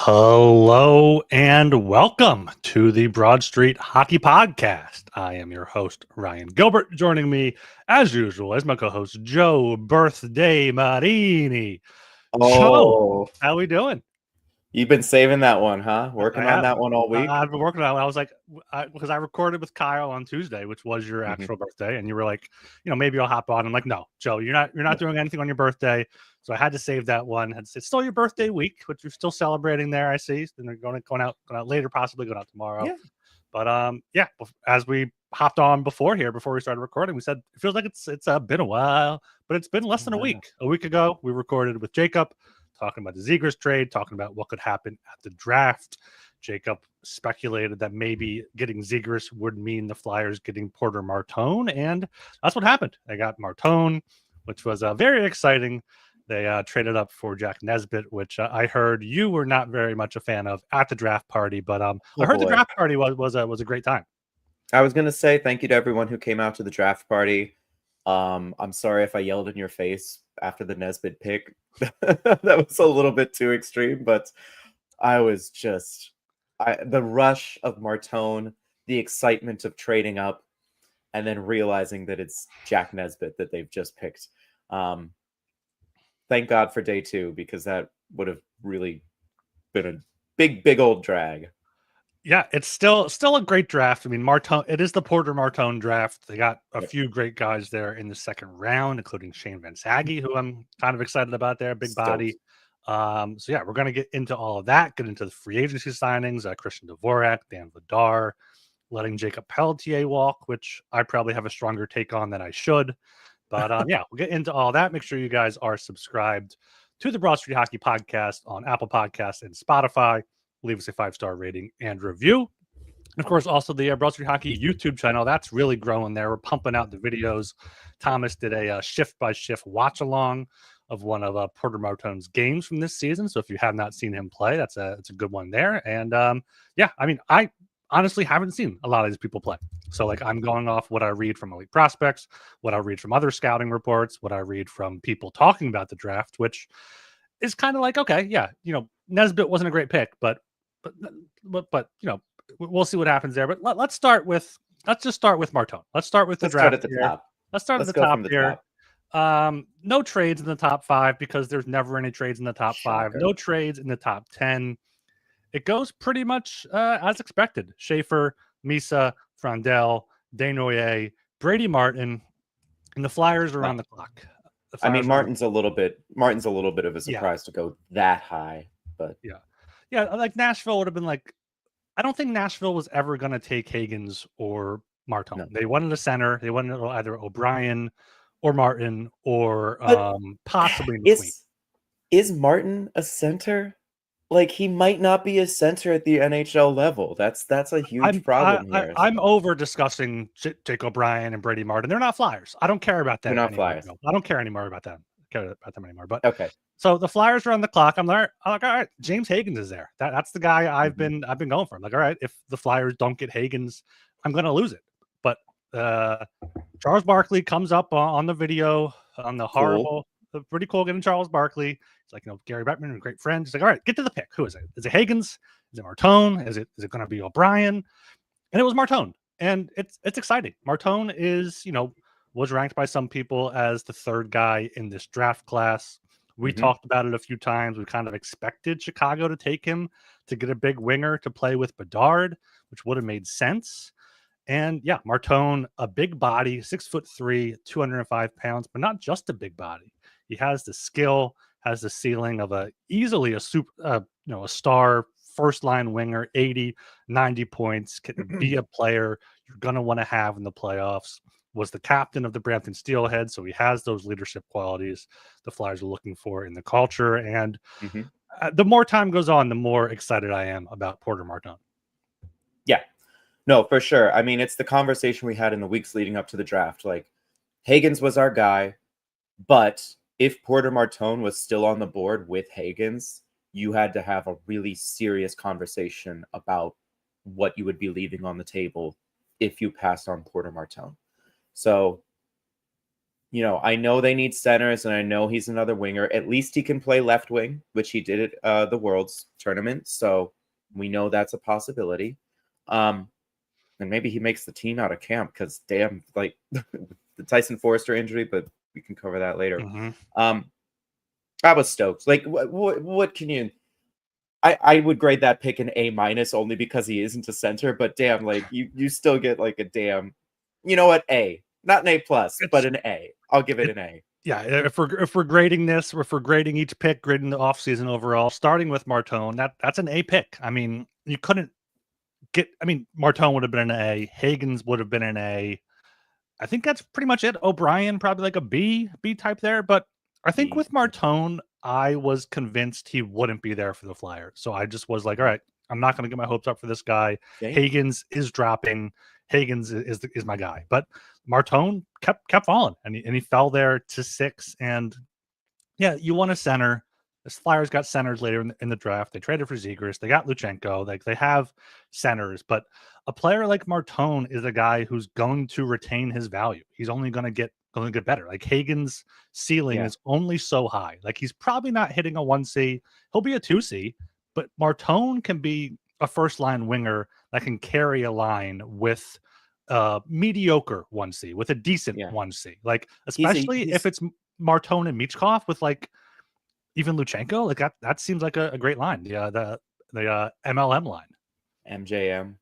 Hello and welcome to the Broad Street Hockey Podcast. I am your host, Ryan Gilbert. Joining me, as usual, is my co-host, Joe Birthday Marini. Joe, Oh, how we doing? you've been saving that one, huh? I Working on have. that one all week? I've been working on it. I was like, because I recorded with Kyle on Tuesday, which was your actual birthday, and you were like, maybe I'll hop on. I'm like, no, Joe, you're not doing anything on your birthday. So I had to save that one. It's still your birthday week, which you're still celebrating there. I see. And they're going out later, possibly going out tomorrow. Yeah. But as we hopped on before we started recording, we said it feels like it's been a while, but it's been less than a week. A week ago, we recorded with Jacob, talking about the Zegras trade, talking about what could happen at the draft. Jacob speculated that maybe getting Zegras would mean the Flyers getting Porter Martone, and that's what happened. They got Martone, which was very exciting. They traded up for Jack Nesbitt, which I heard you were not very much a fan of at the draft party, but I heard the draft party was a great time. I was going to say thank you to everyone who came out to the draft party. I'm sorry if I yelled in your face after the Nesbitt pick. That was a little bit too extreme, but I was the rush of Martone, the excitement of trading up, and then realizing that it's Jack Nesbitt that they've just picked. Thank God for day two, because that would have really been a big old drag. Yeah, it's still a great draft. I mean, Martone, it is the Porter Martone draft. They got a few great guys there in the second round, including Shane Van Saghe, who I'm kind of excited about there, big body. So yeah, we're going to get into all of that, get into the free agency signings, Christian Dvorak, Dan Vladar, letting Jacob Pelletier walk, which I probably have a stronger take on than I should. But yeah, we'll get into all that. Make sure you guys are subscribed to the Broad Street Hockey Podcast on Apple Podcasts and Spotify. Leave us a 5-star rating and review. And of course, also the Broad Street Hockey YouTube channel. That's really growing there. We're pumping out the videos. Thomas did a shift-by-shift watch-along of one of Porter Martone's games from this season. So if you have not seen him play, it's a good one there. And yeah, I mean, I honestly haven't seen a lot of these people play. So like I'm going off what I read from elite prospects, what I read from other scouting reports, what I read from people talking about the draft, which is kind of like, okay, yeah, Nesbitt wasn't a great pick, but we'll see what happens there. But let's just start with Martone. Let's start with the draft. Start at the top. Let's start at the top here. No trades in the top 5 because there's never any trades in the top 5. No trades in the top 10. It goes pretty much as expected. Schaefer, Misa, Frandel, Desnoyers, Brady Martin, and the Flyers are on the clock. I mean, Martin's a little bit of a surprise to go that high, but yeah, like Nashville would have been like, I don't think Nashville was ever going to take Hagens or Martone. No. They wanted a center. They wanted either O'Brien or Martin or possibly McQueen. Is Martin a center? Like, he might not be a center at the NHL level. That's a huge problem here. I'm over discussing Jake O'Brien and Brady Martin. They're not Flyers. I don't care about them. They're not Flyers. I don't care anymore about them. Anymore. But okay. So the Flyers are on the clock. I'm like, all right, James Hagens is there. That's the guy I've been going for. I'm like, all right, if the Flyers don't get Hagens, I'm going to lose it. But Charles Barkley comes up on the video on the horrible, pretty cool getting Charles Barkley. It's like, Gary Bettman, a great friend. He's like, all right, get to the pick. Who is it? Is it Hagens? Is it Martone? Is it going to be O'Brien? And it was Martone. And it's exciting. Martone is, was ranked by some people as the third guy in this draft class. We talked about it a few times. We kind of expected Chicago to take him to get a big winger to play with Bedard, which would have made sense. And yeah, Martone, a big body, 6'3", 205 pounds, but not just a big body. He has the skill, has the ceiling of easily a star first line winger, 80, 90 points, can be a player you're going to want to have in the playoffs. Was the captain of the Brampton Steelhead, so he has those leadership qualities the Flyers are looking for in the culture. And the more time goes on, the more excited I am about Porter Martone. Yeah, no, for sure. I mean, it's the conversation we had in the weeks leading up to the draft. Like, Hagens was our guy, but if Porter Martone was still on the board with Hagens, you had to have a really serious conversation about what you would be leaving on the table if you passed on Porter Martone. So, I know they need centers, and I know he's another winger. At least he can play left wing, which he did at the Worlds tournament. So we know that's a possibility. And maybe he makes the team out of camp because, damn, like the Tyson Forrester injury, but we can cover that later. Mm-hmm. I was stoked. Like, what can you? I would grade that pick an A- only because he isn't a center. But damn, like you still get like a damn. You know what? A. Not an A+, but an A. I'll give it an A. Yeah, if we're grading this, if we're grading each pick, grading the offseason overall, starting with Martone, that's an A pick. I mean, you couldn't get. I mean, Martone would have been an A. Hagens would have been an A. I think that's pretty much it. O'Brien probably like a B type there, but I think with Martone, I was convinced he wouldn't be there for the Flyers. So I just was like, all right, I'm not going to get my hopes up for this guy. Same. Hagens is dropping. Hagens is my guy, but Martone kept falling, and he fell there to 6. And yeah, you want a center. The Flyers got centers later in the draft. They traded for Zegras. They got Luchenko. Like they have centers, but a player like Martone is a guy who's going to retain his value. He's only going to get better. Like Hagens' ceiling is only so high. Like he's probably not hitting a 1C. He'll be a 2C, but Martone can be a first line winger that can carry a line with mediocre 1C, with a decent 1C. Like especially if it's Martone and Michkov with like even Luchenko, like that seems like a great line. The MLM line. MJM.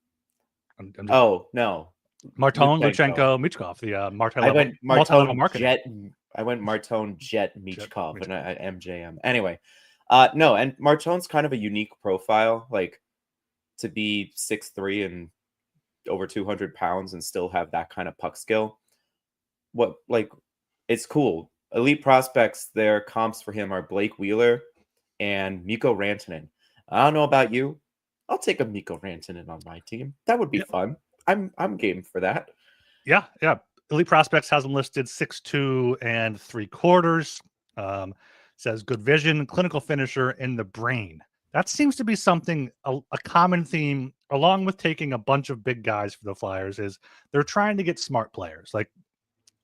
Oh no, Martone, Luchenko, Michkov. The multi-level marketing. I went Martone, Jet, Michkov, and MJM. Anyway, no, and Martone's kind of a unique profile. Like to be 6'3" and over 200 pounds and still have that kind of puck skill. It's cool. Elite prospects, their comps for him are Blake Wheeler and Mikko Rantanen. I don't know about you. I'll take a Mikko Rantanen on my team. That would be fun. I'm game for that. Yeah. Elite Prospects has him listed 6'2" and 3/4. Says good vision, clinical finisher in the brain. That seems to be something, a common theme, along with taking a bunch of big guys for the Flyers, is they're trying to get smart players. Like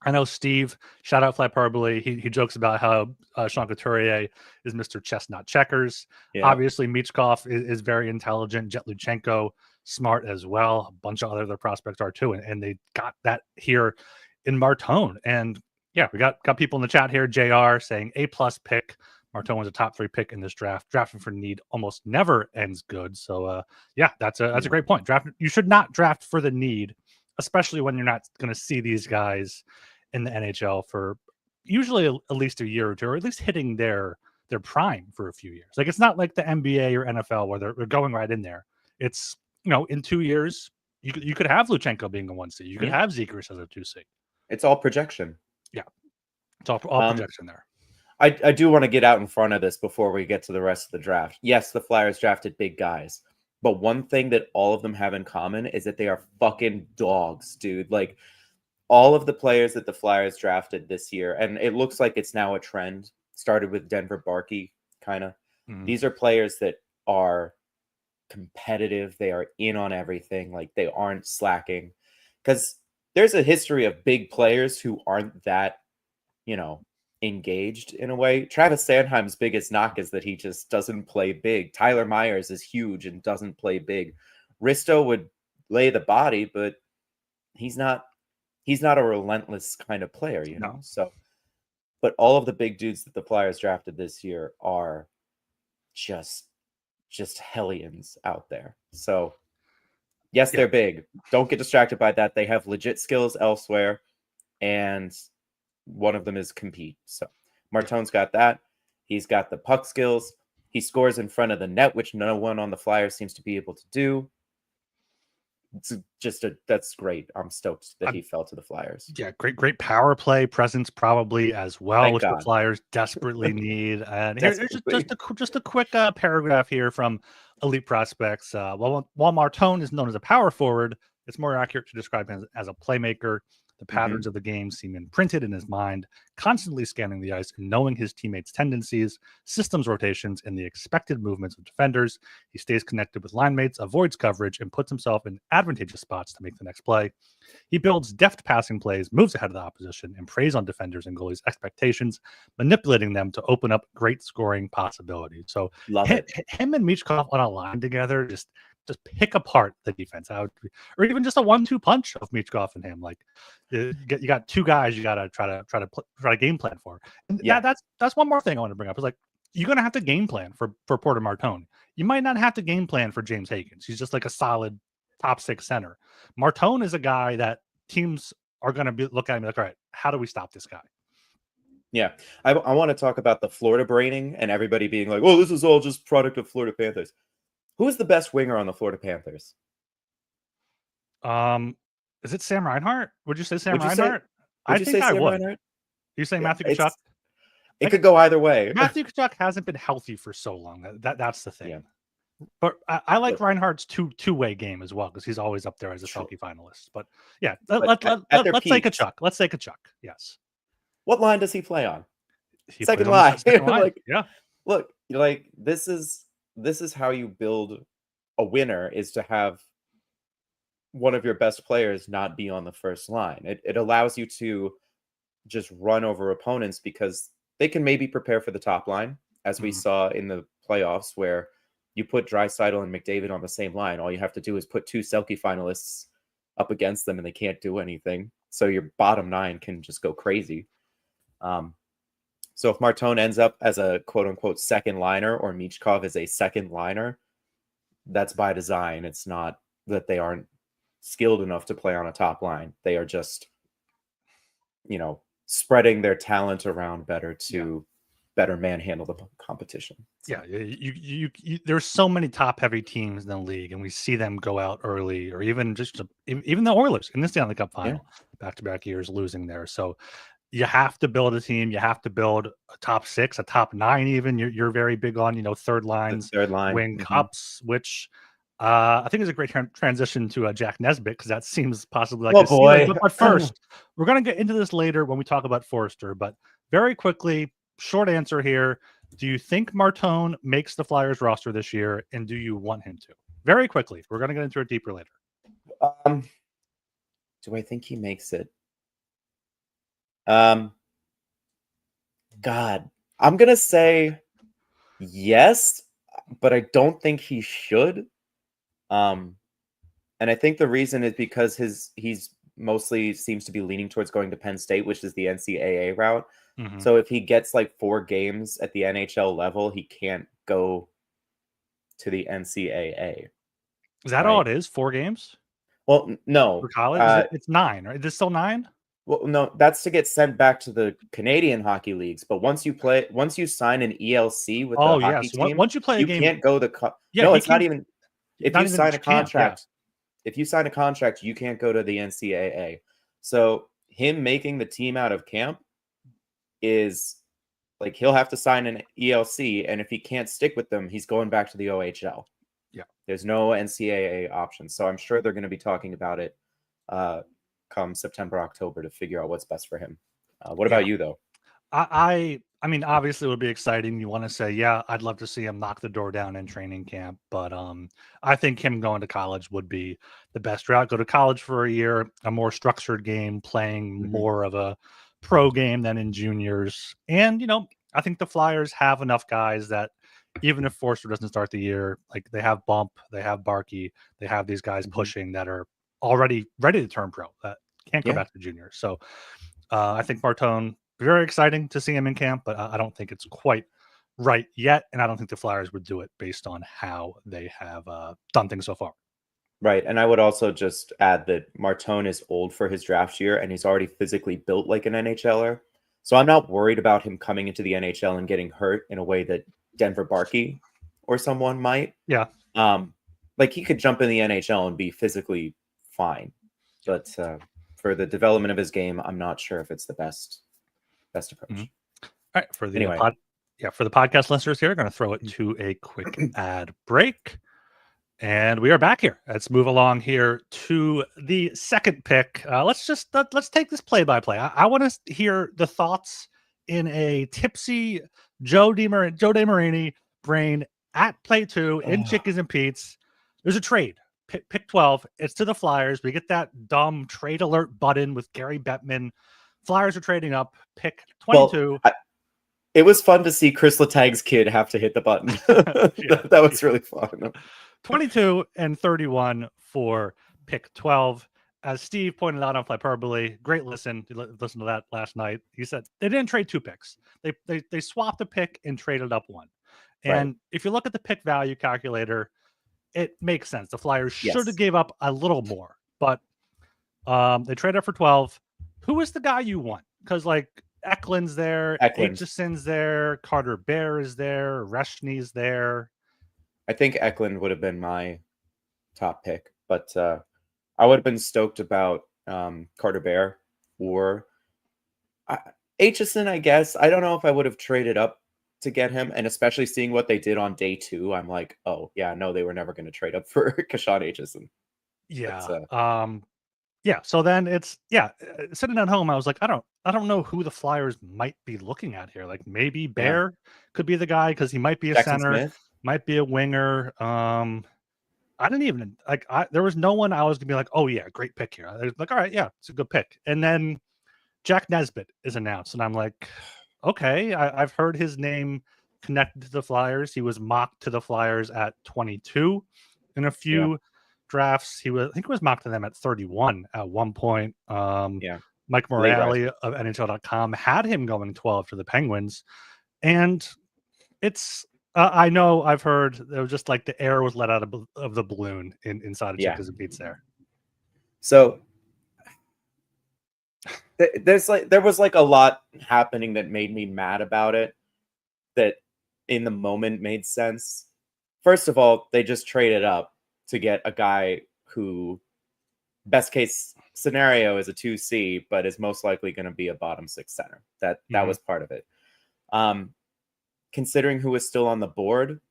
I know Steve, shout out Flyperbole, he jokes about how Sean Couturier is Mr. Chestnut Checkers. Yeah. Obviously, Michkov is very intelligent. Jet Luchenko, smart as well. A bunch of other prospects are too. And they got that here in Martone. And yeah, we got people in the chat here. JR saying A+ pick. Martone was a top 3 pick in this draft. Drafting for need almost never ends good. So yeah, that's a great point. You should not draft for the need, especially when you're not going to see these guys in the NHL for usually at least a year or two, or at least hitting their prime for a few years. Like it's not like the NBA or NFL where they're going right in there. It's, in 2 years, you could have Luchenko being a 1C. You could have Zegras as a 2C. It's all projection. Yeah. It's all projection there. I do want to get out in front of this before we get to the rest of the draft. Yes, the Flyers drafted big guys, but one thing that all of them have in common is that they are fucking dogs, dude. Like all of the players that the Flyers drafted this year, and it looks like it's now a trend, started with Denver Barkey, kind of. These are players that are competitive. They are in on everything. Like they aren't slacking. Because there's a history of big players who aren't that, engaged in a way. Travis Sanheim's biggest knock is that he just doesn't play big. Tyler Myers is huge and doesn't play big. Risto would lay the body, but he's not a relentless kind of player, know? So, but all of the big dudes that the Flyers drafted this year are just hellions out there. So yes, they're big. Don't get distracted by that. They have legit skills elsewhere, and one of them is compete. So Martone's got that. He's got the puck skills. He scores in front of the net, which no one on the Flyers seems to be able to do. It's that's great. I'm stoked that he fell to the Flyers. Yeah, great power play presence probably as well, Thank which God. The Flyers desperately need. And here's just a quick paragraph here from Elite Prospects. While Martone is known as a power forward, it's more accurate to describe him as a playmaker. The patterns of the game seem imprinted in his mind, constantly scanning the ice and knowing his teammates' tendencies, systems rotations, and the expected movements of defenders. He stays connected with line mates, avoids coverage, and puts himself in advantageous spots to make the next play. He builds deft passing plays, moves ahead of the opposition, and preys on defenders and goalies' expectations, manipulating them to open up great scoring possibilities. So him and Michkov on a line together just pick apart the defense. Or even just a 1-2 punch of Michkov and him. Like you got two guys you got to try to game plan for. And that's one more thing I want to bring up is like you're going to have to game plan for Porter Martone. You might not have to game plan for James Hagens. He's just like a solid top 6 center. Martone is a guy that teams are going to be look at him like, all right, how do we stop this guy? Yeah, I want to talk about the Florida braining and everybody being like, oh, this is all just product of Florida Panthers. Who is the best winger on the Florida Panthers? Is it Sam Reinhart? Would you say Sam Reinhart? I think I would. Reinhart? You saying Matthew Tkachuk? It could go either way. Matthew Tkachuk hasn't been healthy for so long. That's the thing. Yeah. But I like Reinhardt's two-way game as well because he's always up there as a Selke finalist. But yeah, let's say Tkachuk. Let's say Tkachuk. Yes. What line does he play on? Second line. Look, like this is how you build a winner, is to have one of your best players not be on the first line. It allows you to just run over opponents because they can maybe prepare for the top line, as we saw in the playoffs where you put Draisaitl and McDavid on the same line. All you have to do is put 2 Selke finalists up against them and they can't do anything. So your bottom 9 can just go crazy. So if Martone ends up as a quote-unquote second liner or Michkov is a second liner, that's by design. It's not that they aren't skilled enough to play on a top line. They are just, spreading their talent around better to better manhandle the competition. So. Yeah, you there's so many top-heavy teams in the league, and we see them go out early, or even even the Oilers in the Stanley Cup final, back-to-back years losing there. So you have to build a team. You have to build a top 6, a top 9. Even you're very big on third lines, wing cups, which I think is a great transition to Jack Nesbitt because that seems possibly like ceiling. But first, we're gonna get into this later when we talk about Forster. But very quickly, short answer here: do you think Martone makes the Flyers roster this year, and do you want him to? Very quickly, we're gonna get into it deeper later. Do I think he makes it? God, I'm going to say yes, but I don't think he should. And I think the reason is because he's mostly seems to be leaning towards going to Penn State, which is the NCAA route. So if he gets like 4 games at the NHL level, he can't go to the NCAA. Is that all it is? 4 games? Well, no. For college? It's 9, right? Is it still 9? Well, no, that's to get sent back to the Canadian hockey leagues. But once you sign an ELC with the hockey team, once you play a game, you can't go no, it's not even. If you sign a contract, you can't go to the NCAA. So him making the team out of camp is like he'll have to sign an ELC, and if he can't stick with them, he's going back to the OHL. Yeah, there's no NCAA option. So I'm sure they're going to be talking about it. Come September, October to figure out what's best for him. What about you though? I mean, obviously it would be exciting. You want to say, yeah, I'd love to see him knock the door down in training camp, but I think him going to college would be the best route. Go to college for a year, a more structured game, playing more of a pro game than in juniors. And, I think the Flyers have enough guys that even if Forster doesn't start the year, like they have Bump, they have Barkey, they have these guys pushing that are already ready to turn pro that can't go back to junior. So I think Martone, very exciting to see him in camp, but I don't think it's quite right yet. And I don't think the Flyers would do it based on how they have done things so far. Right. And I would also just add that Martone is old for his draft year and he's already physically built like an NHLer. So I'm not worried about him coming into the NHL and getting hurt in a way that Denver Barkey or someone might. Yeah. Like he could jump in the NHL and be physically fine, but for the development of his game, I'm not sure if it's the best approach. All right, for the for the podcast listeners here, going to throw it to a quick ad break. And we are back here. Let's move along here to the second pick. Let's take this play by play. I want to hear the thoughts in a tipsy Joe DeMarini brain at play 2 in Chickies and Pete's. There's a trade. Pick 12. It's to the Flyers. We get that dumb trade alert button with Gary Bettman. Flyers are trading up. Pick 22. Well, it was fun to see Chris Letang's kid have to hit the button. that was really fun. 22 and 31 for pick 12. As Steve pointed out on Flyperbole, great listen. Listen to that last night. He said they didn't trade 2 picks. They swapped a pick and traded up 1. And if you look at the pick value calculator, it makes sense. The Flyers should have gave up a little more, but they traded up for 12. Who is the guy you want? Because like Eklund's there, Aitchison's there, Carter Bear is there, Reshny's there. I think Eklund would have been my top pick, but I would have been stoked about Carter Bear or Aitchison, I guess. I don't know if I would have traded up to get him, and especially seeing what they did on day 2, I'm like, oh yeah, no, they were never going to trade up for Kashawn Aitchison. Yeah. So then it's sitting at home, I was like, I don't know who the Flyers might be looking at here. Like maybe Bear could be the guy because he might be a Jackson center. Smith. Might be a winger. I didn't even there was no one I was gonna be like, oh yeah, great pick here. I was like, all right, yeah, it's a good pick. And then Jack Nesbitt is announced, and I'm like, okay, I've heard his name connected to the Flyers. He was mocked to the Flyers at 22 in a few drafts. I think he was mocked to them at 31 at one point. Mike Morale of NHL.com had him going 12 to the Penguins, and it's. I know I've heard there was just like the air was let out of the balloon inside of Chickas and Pete's there. So there was like a lot happening that made me mad about it that in the moment made sense. First of all, they just traded up to get a guy who best case scenario is a 2C, but is most likely going to be a bottom 6 center. That was part of it. Considering who was still on the board,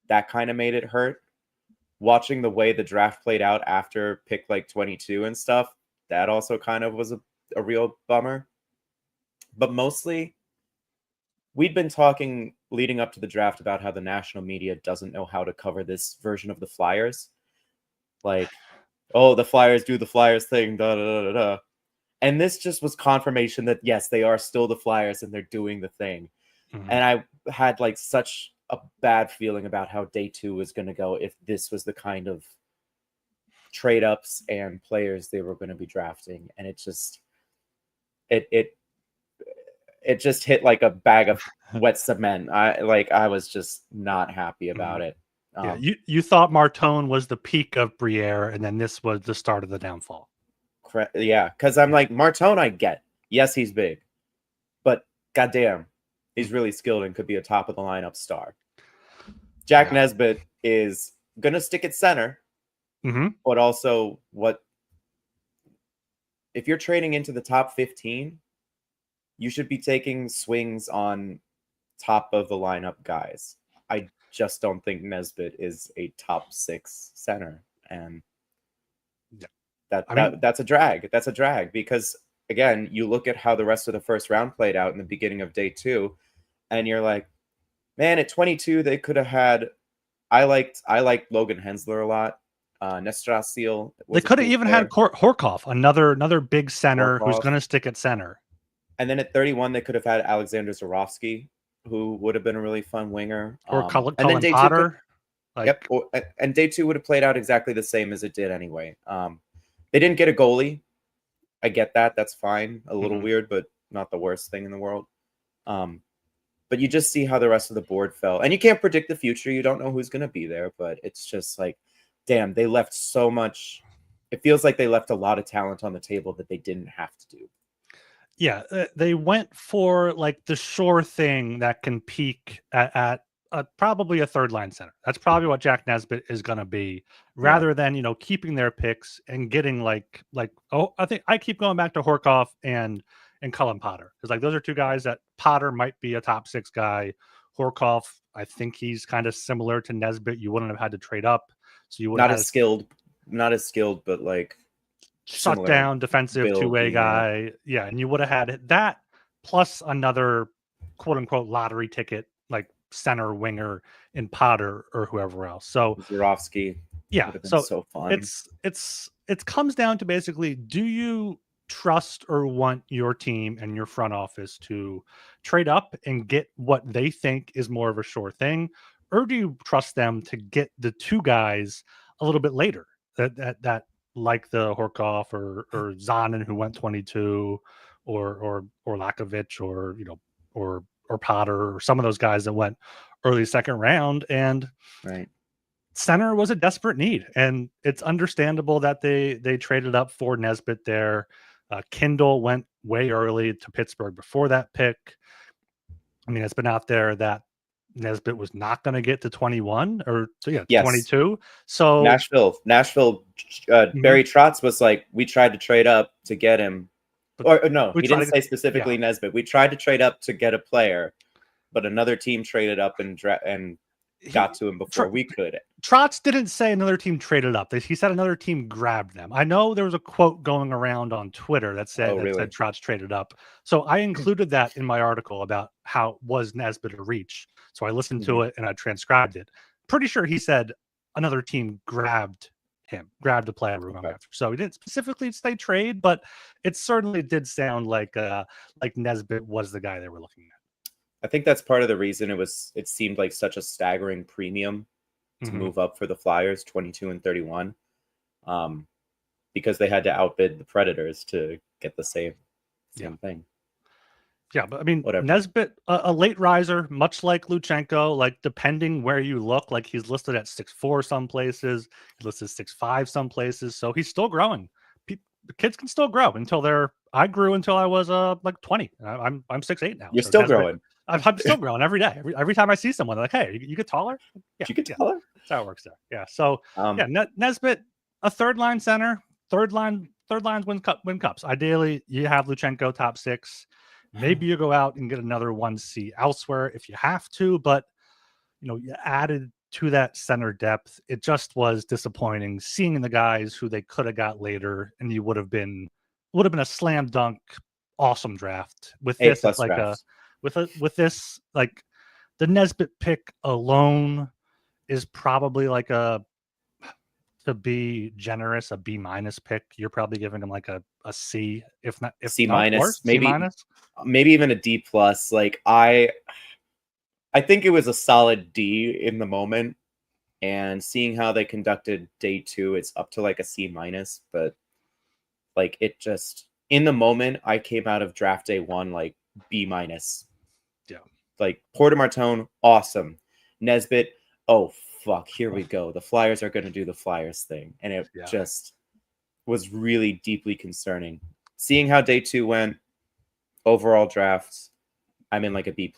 that kind of made it hurt. Watching the way the draft played out after pick like 22 and stuff, that also kind of was a real bummer. But mostly, we'd been talking leading up to the draft about how the national media doesn't know how to cover this version of the Flyers. Like, oh, the Flyers do the Flyers thing, da da da da da. And this just was confirmation that, yes, they are still the Flyers and they're doing the thing. Mm-hmm. And I had like such a bad feeling about how day 2 was going to go if this was the kind of trade ups and players they were going to be drafting. And it just it just hit like a bag of wet cement. I was just not happy about it. You thought Martone was the peak of Briere, and then this was the start of the downfall. Yeah, because I'm like, Martone, I get. Yes, he's big, but goddamn, he's really skilled and could be a top of the lineup star. Jack Nesbitt is gonna stick at center, but also if you're trading into the top 15, you should be taking swings on top of the lineup guys. I just don't think Nesbitt is a top 6 center, and that's a drag. That's a drag because again, you look at how the rest of the first round played out in the beginning of day 2, and you're like, man, at 22 they could have had. I liked Logan Hensler a lot. Nestor Seal. They could have even had Horkoff, another big center who's going to stick at center. And then at 31 they could have had Alexander Zurovsky, who would have been a really fun winger. Or Cullen Potter. And day 2 would have played out exactly the same as it did anyway. They didn't get a goalie. I get that. That's fine. A little weird, but not the worst thing in the world. But you just see how the rest of the board fell. And you can't predict the future. You don't know who's going to be there. But it's just like, damn, they left so much. It feels like they left a lot of talent on the table that they didn't have to do. Yeah, they went for like the sure thing that can peak at probably a third line center. That's probably what Jack Nesbitt is going to be, rather than keeping their picks and getting like I think I keep going back to Horkoff and Cullen Potter, because like those are two guys that Potter might be a top 6 guy. Horkoff, I think he's kind of similar to Nesbitt. You wouldn't have had to trade up So you would not have as skilled, but like shut down defensive two-way guy. Yeah, and you would have had that plus another quote unquote lottery ticket, like center winger in Potter or whoever else. So Zurovsky. Yeah, so fun. It comes down to basically, do you trust or want your team and your front office to trade up and get what they think is more of a sure thing, or do you trust them to get the two guys a little bit later that like the Horkoff or Zanin who went 22 or Lakovic or or Potter or some of those guys that went early second round. And right. Center was a desperate need, and it's understandable that they traded up for Nesbitt there. Kindle went way early to Pittsburgh before that pick. I mean, it's been out there that Nesbitt was not going to get to 21 or 22. So Nashville, Barry Trotz was like, we tried to trade up to get him. Or no, he didn't say specifically Nesbitt. We tried to trade up to get a player, but another team traded up and got to him before we could. Trotz didn't say another team traded up. He said another team grabbed them. I know there was a quote going around on Twitter that said said Trotz traded up. So I included that in my article about how was Nesbitt a reach. So I listened to it and I transcribed it. Pretty sure he said another team grabbed the player we're going after. So he didn't specifically say trade, but it certainly did sound like Nesbitt was the guy they were looking at. I think that's part of the reason it seemed like such a staggering premium to move up for the Flyers, 22 and 31, because they had to outbid the Predators to get the same thing. Yeah, but I mean, whatever. Nesbitt, a late riser, much like Luchenko, like depending where you look, like he's listed at 6'4" some places, he's listed 6'5" some places, so he's still growing. Kids can still grow I grew until I was like 20. I'm 6'8" now. You're still growing. I'm still growing every day. Every time I see someone, they're like, "Hey, you get taller." Yeah, you get taller. That's how it works there. Yeah. So Nesbitt, a third line center, third lines win cups. Ideally, you have Luchenko top 6. Maybe you go out and get another 1C elsewhere if you have to, but you added to that center depth. It just was disappointing seeing the guys who they could have got later, and you would have been a slam dunk, awesome draft. With this, it's like draft. With this, like the Nesbitt pick alone is probably like to be generous, a B- pick. You're probably giving them like a C, if C-, worse, maybe even a D+. Like I think it was a solid D in the moment, and seeing how they conducted day 2, it's up to like a C-, but like it just in the moment, I came out of draft day 1 like B-. Yeah. Like Porter Martone, awesome. Nesbitt, oh fuck, here we go. The Flyers are going to do the Flyers thing. And it just was really deeply concerning. Seeing how day 2 went, overall drafts, I'm in like a B+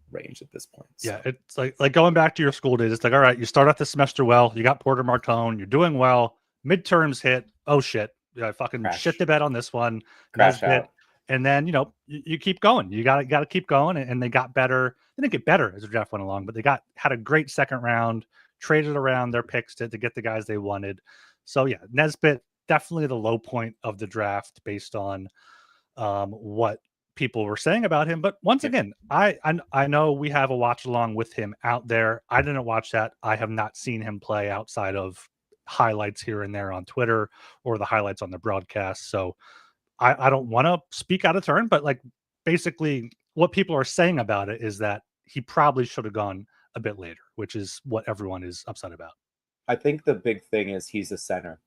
range at this point. So. Yeah, it's like going back to your school days. It's like, all right, you start off the semester well, you got Porter Martone, you're doing well, midterms hit, oh shit, fucking shit the bed on this one. Crash out. And then, you keep going. You got to keep going. And they got better. They didn't get better as the draft went along, but they had a great second round, traded around their picks to get the guys they wanted. So, yeah, Nesbitt, definitely the low point of the draft based on what people were saying about him. But once again, I know we have a watch along with him out there. I didn't watch that. I have not seen him play outside of highlights here and there on Twitter or the highlights on the broadcast. So I don't want to speak out of turn, but like basically what people are saying about it is that he probably should have gone a bit later, which is what everyone is upset about. I think the big thing is he's a center.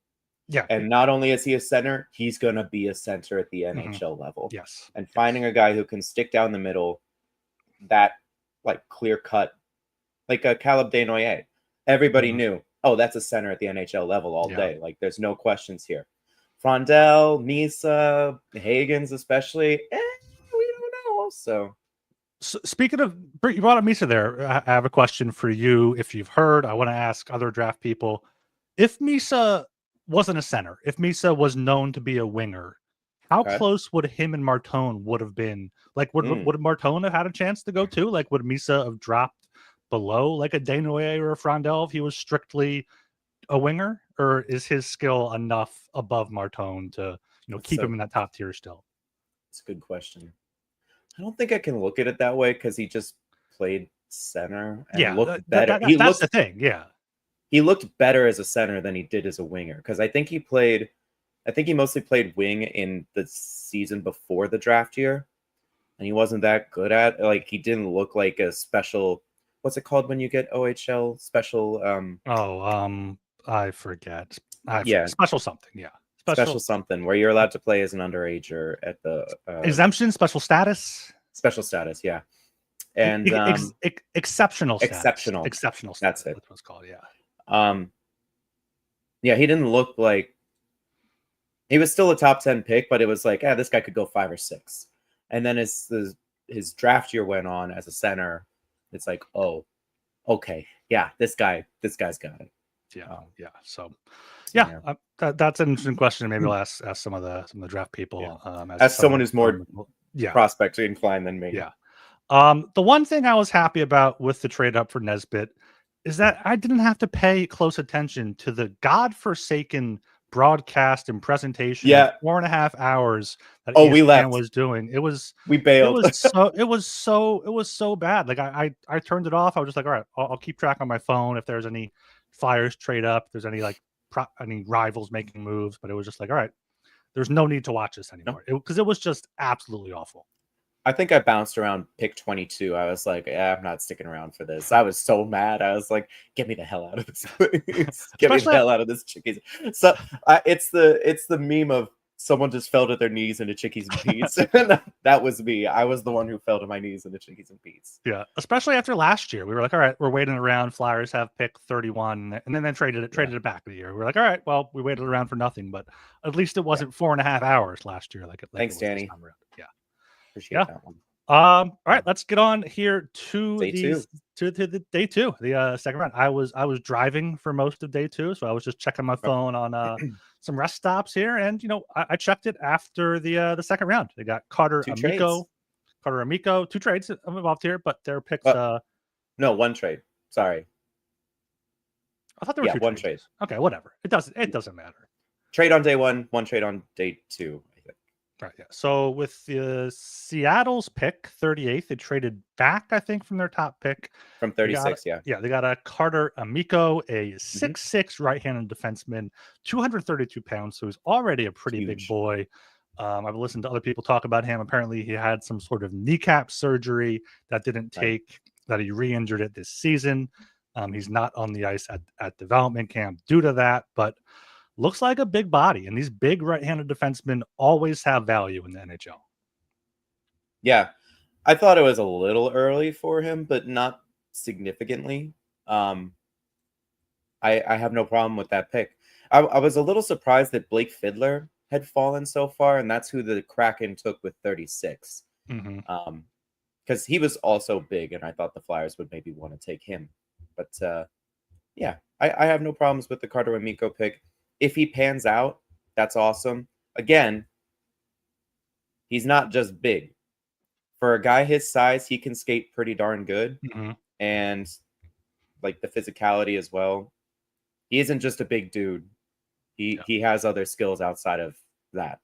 Yeah. And not only is he a center, he's going to be a center at the NHL level. Yes. And finding a guy who can stick down the middle, that like clear cut, like a Caleb Desnoyers. Everybody knew, oh, that's a center at the NHL level all day. Like there's no questions here. Frondell, Misa, Hagens especially, we don't know. So speaking of, you brought up Misa there. I have a question for you. If you've heard, I want to ask other draft people. If Misa wasn't a center, if Misa was known to be a winger, how close would him and Martone would have been? Like, would Martone have had a chance to go too? Like, would Misa have dropped below like a Desnoyers or a Frondell if he was strictly a winger, or is his skill enough above Martone to keep him in that top tier still? It's a good question. I don't think I can look at it that way because he just played center and looked better. That's the thing. Yeah, he looked better as a center than he did as a winger because I think he mostly played wing in the season before the draft year, and he wasn't that good at he didn't look like a special. What's it called when you get OHL special? I forget. Special something. Yeah, special something where you're allowed to play as an underager at the exemption, special status. Yeah, and exceptional status. Exceptional. That's it. That's what it's called. Yeah. Yeah, he didn't look like he was still a top 10 pick, but it was like, this guy could go 5 or 6. And then as his draft year went on as a center, it's like, oh, okay, yeah, this guy's got it. Yeah. So, that's an interesting question. Maybe I'll ask some of the draft people. As someone who's more prospect inclined than me. Yeah. The one thing I was happy about with the trade up for Nesbitt is that I didn't have to pay close attention to the godforsaken broadcast and presentation. 4.5 hours that we left. Was doing. We bailed. It was so bad. Like I turned it off. I was just like, all right, I'll keep track on my phone if there's any Flyers trade up, if there's any any rivals making moves, but it was just like, all right, there's no need to watch this anymore because it was just absolutely awful. I think I bounced around pick 22. I was like, I'm not sticking around for this. I was so mad. I was like, get me the hell out of this place. Get me the hell out of this Chickies. So it's the meme of someone just fell to their knees into Chickies and Pete's. That was me. I was the one who fell to my knees into Chickies and Pete's. Yeah, especially after last year. We were like, all right, we're waiting around. Flyers have pick 31, and then traded it back of the year. We were like, all right, well, we waited around for nothing, but at least it wasn't 4.5 hours last year. Thanks, Danny. Yeah. Appreciate that one. All right, let's get on here to day two. To the day 2, the second round. I was driving for most of day 2, so I was just checking my phone on some rest stops here, and I checked it after the second round. They got Carter Amico, 2 trades involved here, but their picks. No, 1 trade. Sorry, I thought there were 2 1 trades. Okay, whatever. It doesn't matter. Trade on day 1, 1 trade on day 2. Right, yeah. So with the Seattle's pick, 38th, they traded back, I think, from their top pick. From 36, Yeah, they got a Carter Amico, a 6'6" right-handed defenseman, 232 pounds, so he's already a pretty big boy. I've listened to other people talk about him. Apparently, he had some sort of kneecap surgery that didn't take, that he re-injured it this season. He's not on the ice at development camp due to that, but looks like a big body, and these big right-handed defensemen always have value in the NHL. Yeah, I thought it was a little early for him, but not significantly. I have no problem with that pick. I was a little surprised that Blake Fiddler had fallen so far, and that's who the Kraken took with 36. Because he was also big, and I thought the Flyers would maybe want to take him. But I have no problems with the Carter Amico pick. If he pans out, that's awesome. Again, he's not just big. For a guy his size, he can skate pretty darn good. And the physicality as well. He isn't just a big dude. He has other skills outside of that.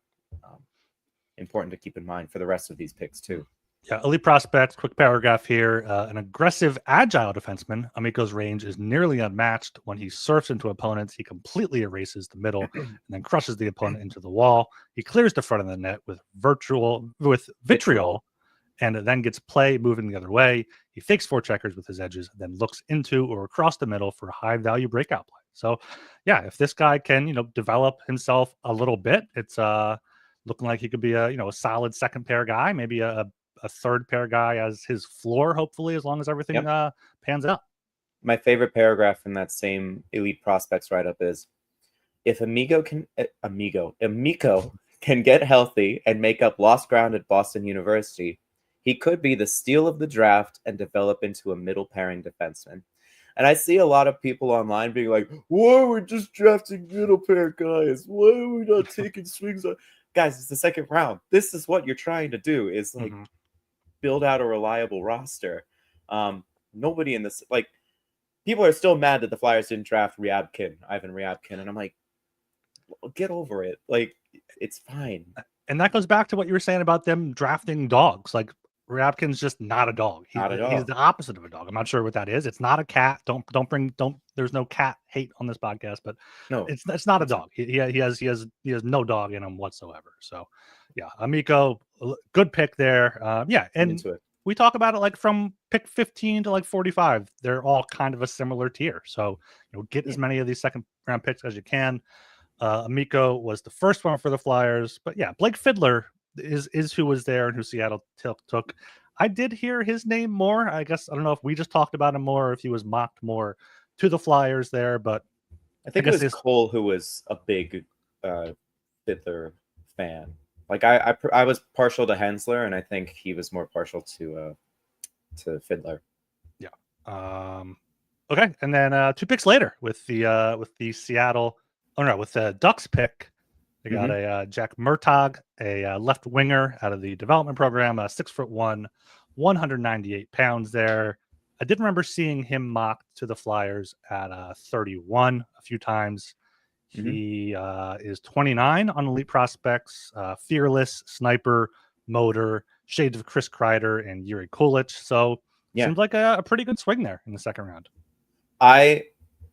Important to keep in mind for the rest of these picks too. Yeah, elite prospects, quick paragraph here. An aggressive, agile defenseman. Amico's range is nearly unmatched. When he surfs into opponents, he completely erases the middle and then crushes the opponent into the wall. He clears the front of the net with vitriol and then gets play moving the other way. He fakes forecheckers with his edges, then looks into or across the middle for a high-value breakout play. So, yeah, if this guy can, develop himself a little bit, it's looking like he could be a solid second pair guy, maybe a third pair guy as his floor, hopefully, as long as everything pans out. My favorite paragraph in that same elite prospects write-up is, if Amico can get healthy and make up lost ground at Boston University, he could be the steal of the draft and develop into a middle pairing defenseman. And I see a lot of people online being like, why are we just drafting middle pair guys? Why are we not taking swings on? Guys, it's the second round. This is what you're trying to do, is build out a reliable roster. Nobody in this, people are still mad that the Flyers didn't draft Ivan Ryabkin, and I'm like, get over it. Like, it's fine. And that goes back to what you were saying about them drafting dogs. Like, Ryabkin's just not a dog. He's the opposite of a dog. I'm not sure what that is. It's not a cat. Don't. There's no cat hate on this podcast, but no, it's not a dog. He has no dog in him whatsoever. So, yeah, Amico, good pick there. And we talk about it like from pick 15 to like 45. They're all kind of a similar tier. So, get as many of these second round picks as you can. Amico was the first one for the Flyers, but yeah, Blake Fiddler is who was there and who Seattle took. I did hear his name more. I guess I don't know if we just talked about him more or if he was mocked more to the Flyers there, but I think it was Cole who was a big Fiddler fan. Like I was partial to Hensler, and I think he was more partial to Fiddler. Yeah. Okay, and then 2 picks later with the Seattle. Oh no, with the Ducks pick. They got a Jack Murtaugh, a left winger out of the development program, 6'1", 198 pounds there. I did remember seeing him mocked to the Flyers at 31 a few times. He is 29 on Elite Prospects, fearless, sniper, motor, shades of Chris Kreider and Yuri Kulich. So seems like a pretty good swing there in the second round. I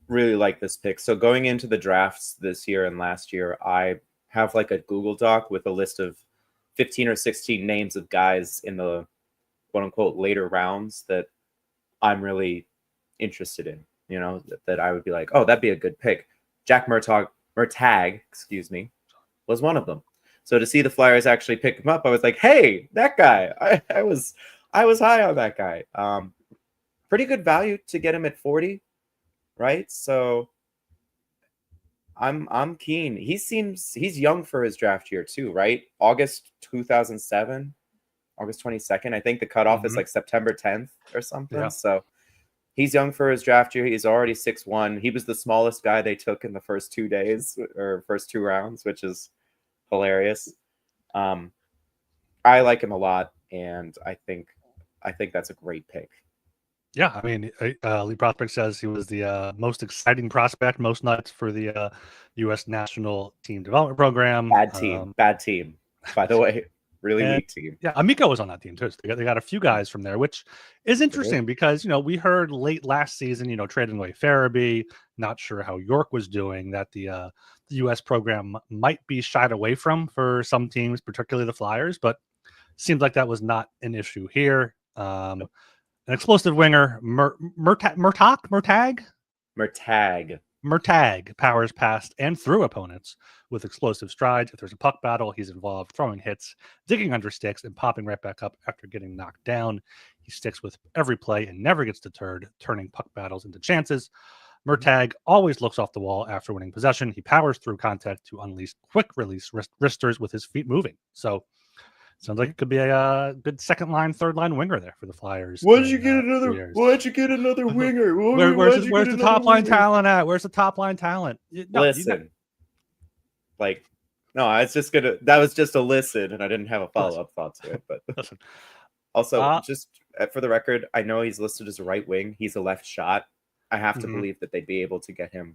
really like this pick. So going into the drafts this year and last year, I have like a Google Doc with a list of 15 or 16 names of guys in the quote unquote later rounds that I'm really interested in, that I would be like, oh, that'd be a good pick. Jack Murtaugh, was one of them. So to see the Flyers actually pick him up, I was like, hey, that guy. I was high on that guy. Pretty good value to get him at 40, right? So I'm keen. He's young for his draft year too, right? August 2007, August 22nd. I think the cutoff is like September 10th or something. Yeah. So he's young for his draft year. He's already 6'1". He was the smallest guy they took in the first 2 days or first 2 rounds, which is hilarious. I like him a lot, and I think that's a great pick. Yeah, I mean, Elite Prospect says he was the most exciting prospect, most nuts for the U.S. National Team Development Program. Bad team, by the way. Really weak team. Yeah, Amico was on that team too. So they got a few guys from there, which is interesting because, we heard late last season, trading away Farabee, not sure how York was doing, that the U.S. program might be shied away from for some teams, particularly the Flyers, but seems like that was not an issue here. An explosive winger, Murtaugh powers past and through opponents with explosive strides. If there's a puck battle, he's involved, throwing hits, digging under sticks, and popping right back up after getting knocked down. He sticks with every play and never gets deterred, turning puck battles into chances. Murtaugh always looks off the wall after winning possession. He powers through contact to unleash quick release wristers with his feet moving. So sounds like it could be a good second line, third line winger there for the Flyers. Why'd you get another winger? Where's the top line talent at? Where's the top line talent? Listen, that was just a listen, and I didn't have a follow-up thought to it. But listen. Also, just for the record, I know he's listed as a right wing. He's a left shot. I have to believe that they'd be able to get him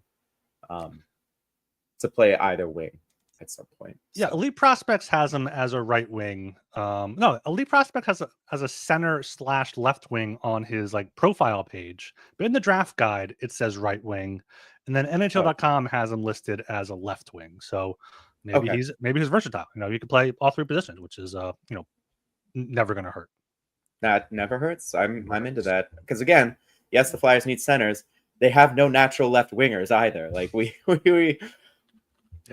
to play either wing at some point. Yeah, Elite Prospects has him as a right wing. No, Elite Prospect has a center / left wing on his profile page, but in the draft guide it says right wing, and then NHL.com has him listed as a left wing. So maybe he's versatile. He could play all 3 positions, which is never going to hurt. That never hurts. I'm into that because again, yes, the Flyers need centers. They have no natural left wingers either.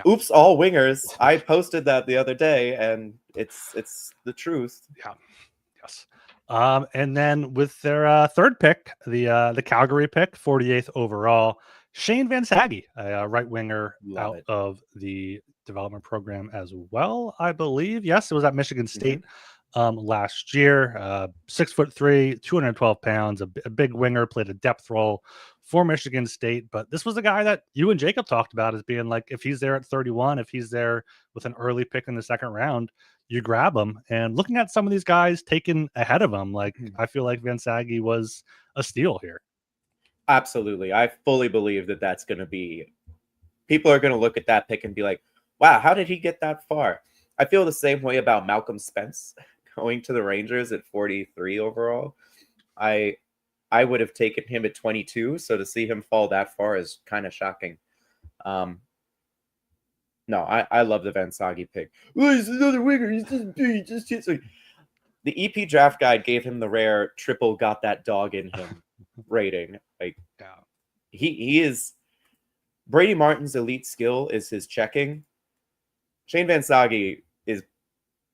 Oops, all wingers. I posted that the other day, and it's the truth. Yeah. Yes. And then with their third pick, the Calgary pick, 48th overall, Shane Van Saghe, a right winger of the development program as well, I believe. Yes, it was at Michigan State last year. 6'3", 212 pounds, a big winger, played a depth role for Michigan State. But this was the guy that you and Jacob talked about as being if he's there at 31, if he's there with an early pick in the second round, you grab him. And looking at some of these guys taken ahead of him, I feel like Van Saghe was a steal here. Absolutely. I fully believe that that's going to be, people are going to look at that pick and be like, wow, how did he get that far? I feel the same way about Malcolm Spence going to the Rangers at 43 overall. I would have taken him at 22, so to see him fall that far is kind of shocking. No, I love the Vansagi pick. Oh, he's another winger. He's just big. He just hits like... The EP draft guide gave him the rare triple got that dog in him rating. Like, Yeah. he is... Brady Martin's elite skill is his checking. Shane Vansagi is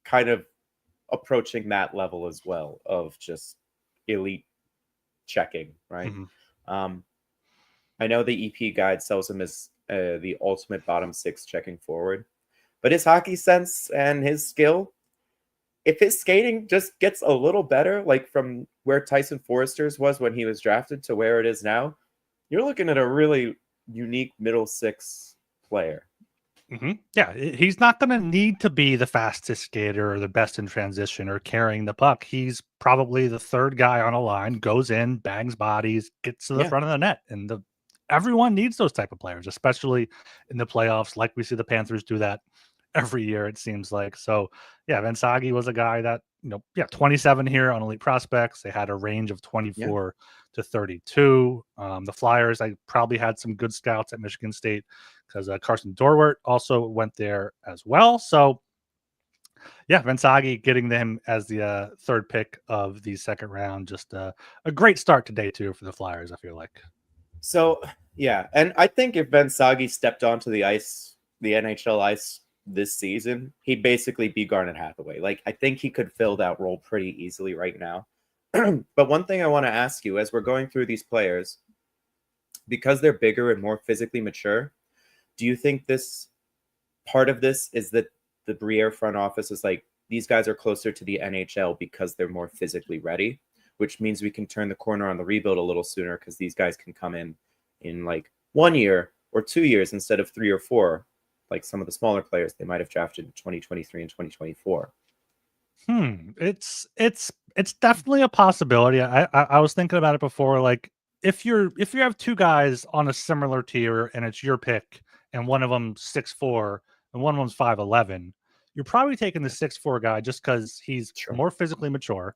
kind of approaching that level as well of just elite checking, right? Mm-hmm. I know the EP guide sells him as the ultimate bottom six checking forward, but his hockey sense and his skill, if his skating just gets a little better, like from where Tyson Forrester's was when he was drafted to where it is now, you're looking at a really unique middle six player. Mm-hmm. Yeah, he's not going to need to be the fastest skater or the best in transition or carrying the puck. He's probably the third guy on a line, goes in, bangs bodies, gets to the front of the net. And everyone needs those type of players, especially in the playoffs. Like we see the Panthers do that every year, it seems like. So, yeah, Vansagi was a guy that, 27 here on Elite Prospects. They had a range of 24 to 32. The Flyers, I probably had some good scouts at Michigan State because Carson Dorwart also went there as well. So, yeah, Vansagi getting them as the third pick of the second round. Just a great start to day two for the Flyers, I feel like. So, yeah, and I think if Vansagi stepped onto the ice, the NHL ice this season, he'd basically be Garnet Hathaway. Like, I think he could fill that role pretty easily right now. But one thing I want to ask you, as we're going through these players, because they're bigger and more physically mature, do you think this part of this is that the Briere front office is like, these guys are closer to the NHL because they're more physically ready, which means we can turn the corner on the rebuild a little sooner because these guys can come in like 1 year or 2 years instead of 3 or 4, like some of the smaller players they might have drafted in 2023 and 2024. It's definitely a possibility. I was thinking about it before. Like, if you have two guys on a similar tier and it's your pick, and one of them 6'4" and one of them's 5'11", you're probably taking the 6'4" guy just because he's more physically mature.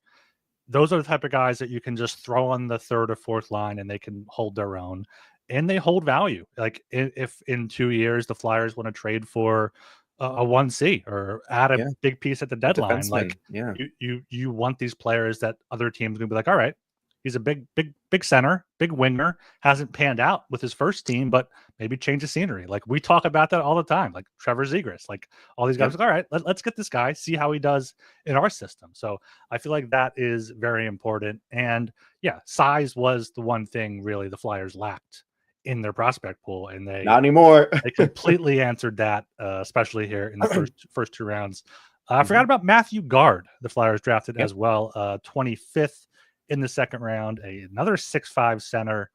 Those are the type of guys that you can just throw on the third or fourth line and they can hold their own, and they hold value. Like, if in 2 years the Flyers want to trade for a 1C or add a big piece at the deadline, like you want these players that other teams gonna be like, all right, he's a big center, big winger, hasn't panned out with his first team, but maybe change the scenery. Like, we talk about that all the time, like Trevor Zegras, like all these guys, like, all right, let's get this guy, see how he does in our system. So I feel like that is very important. And yeah, size was the one thing really the Flyers lacked in their prospect pool, and they not anymore. They completely answered that, especially here in the first 2 rounds. I forgot about Matthew Gard, the Flyers drafted as well, 25th in the second round, another 6'5" center,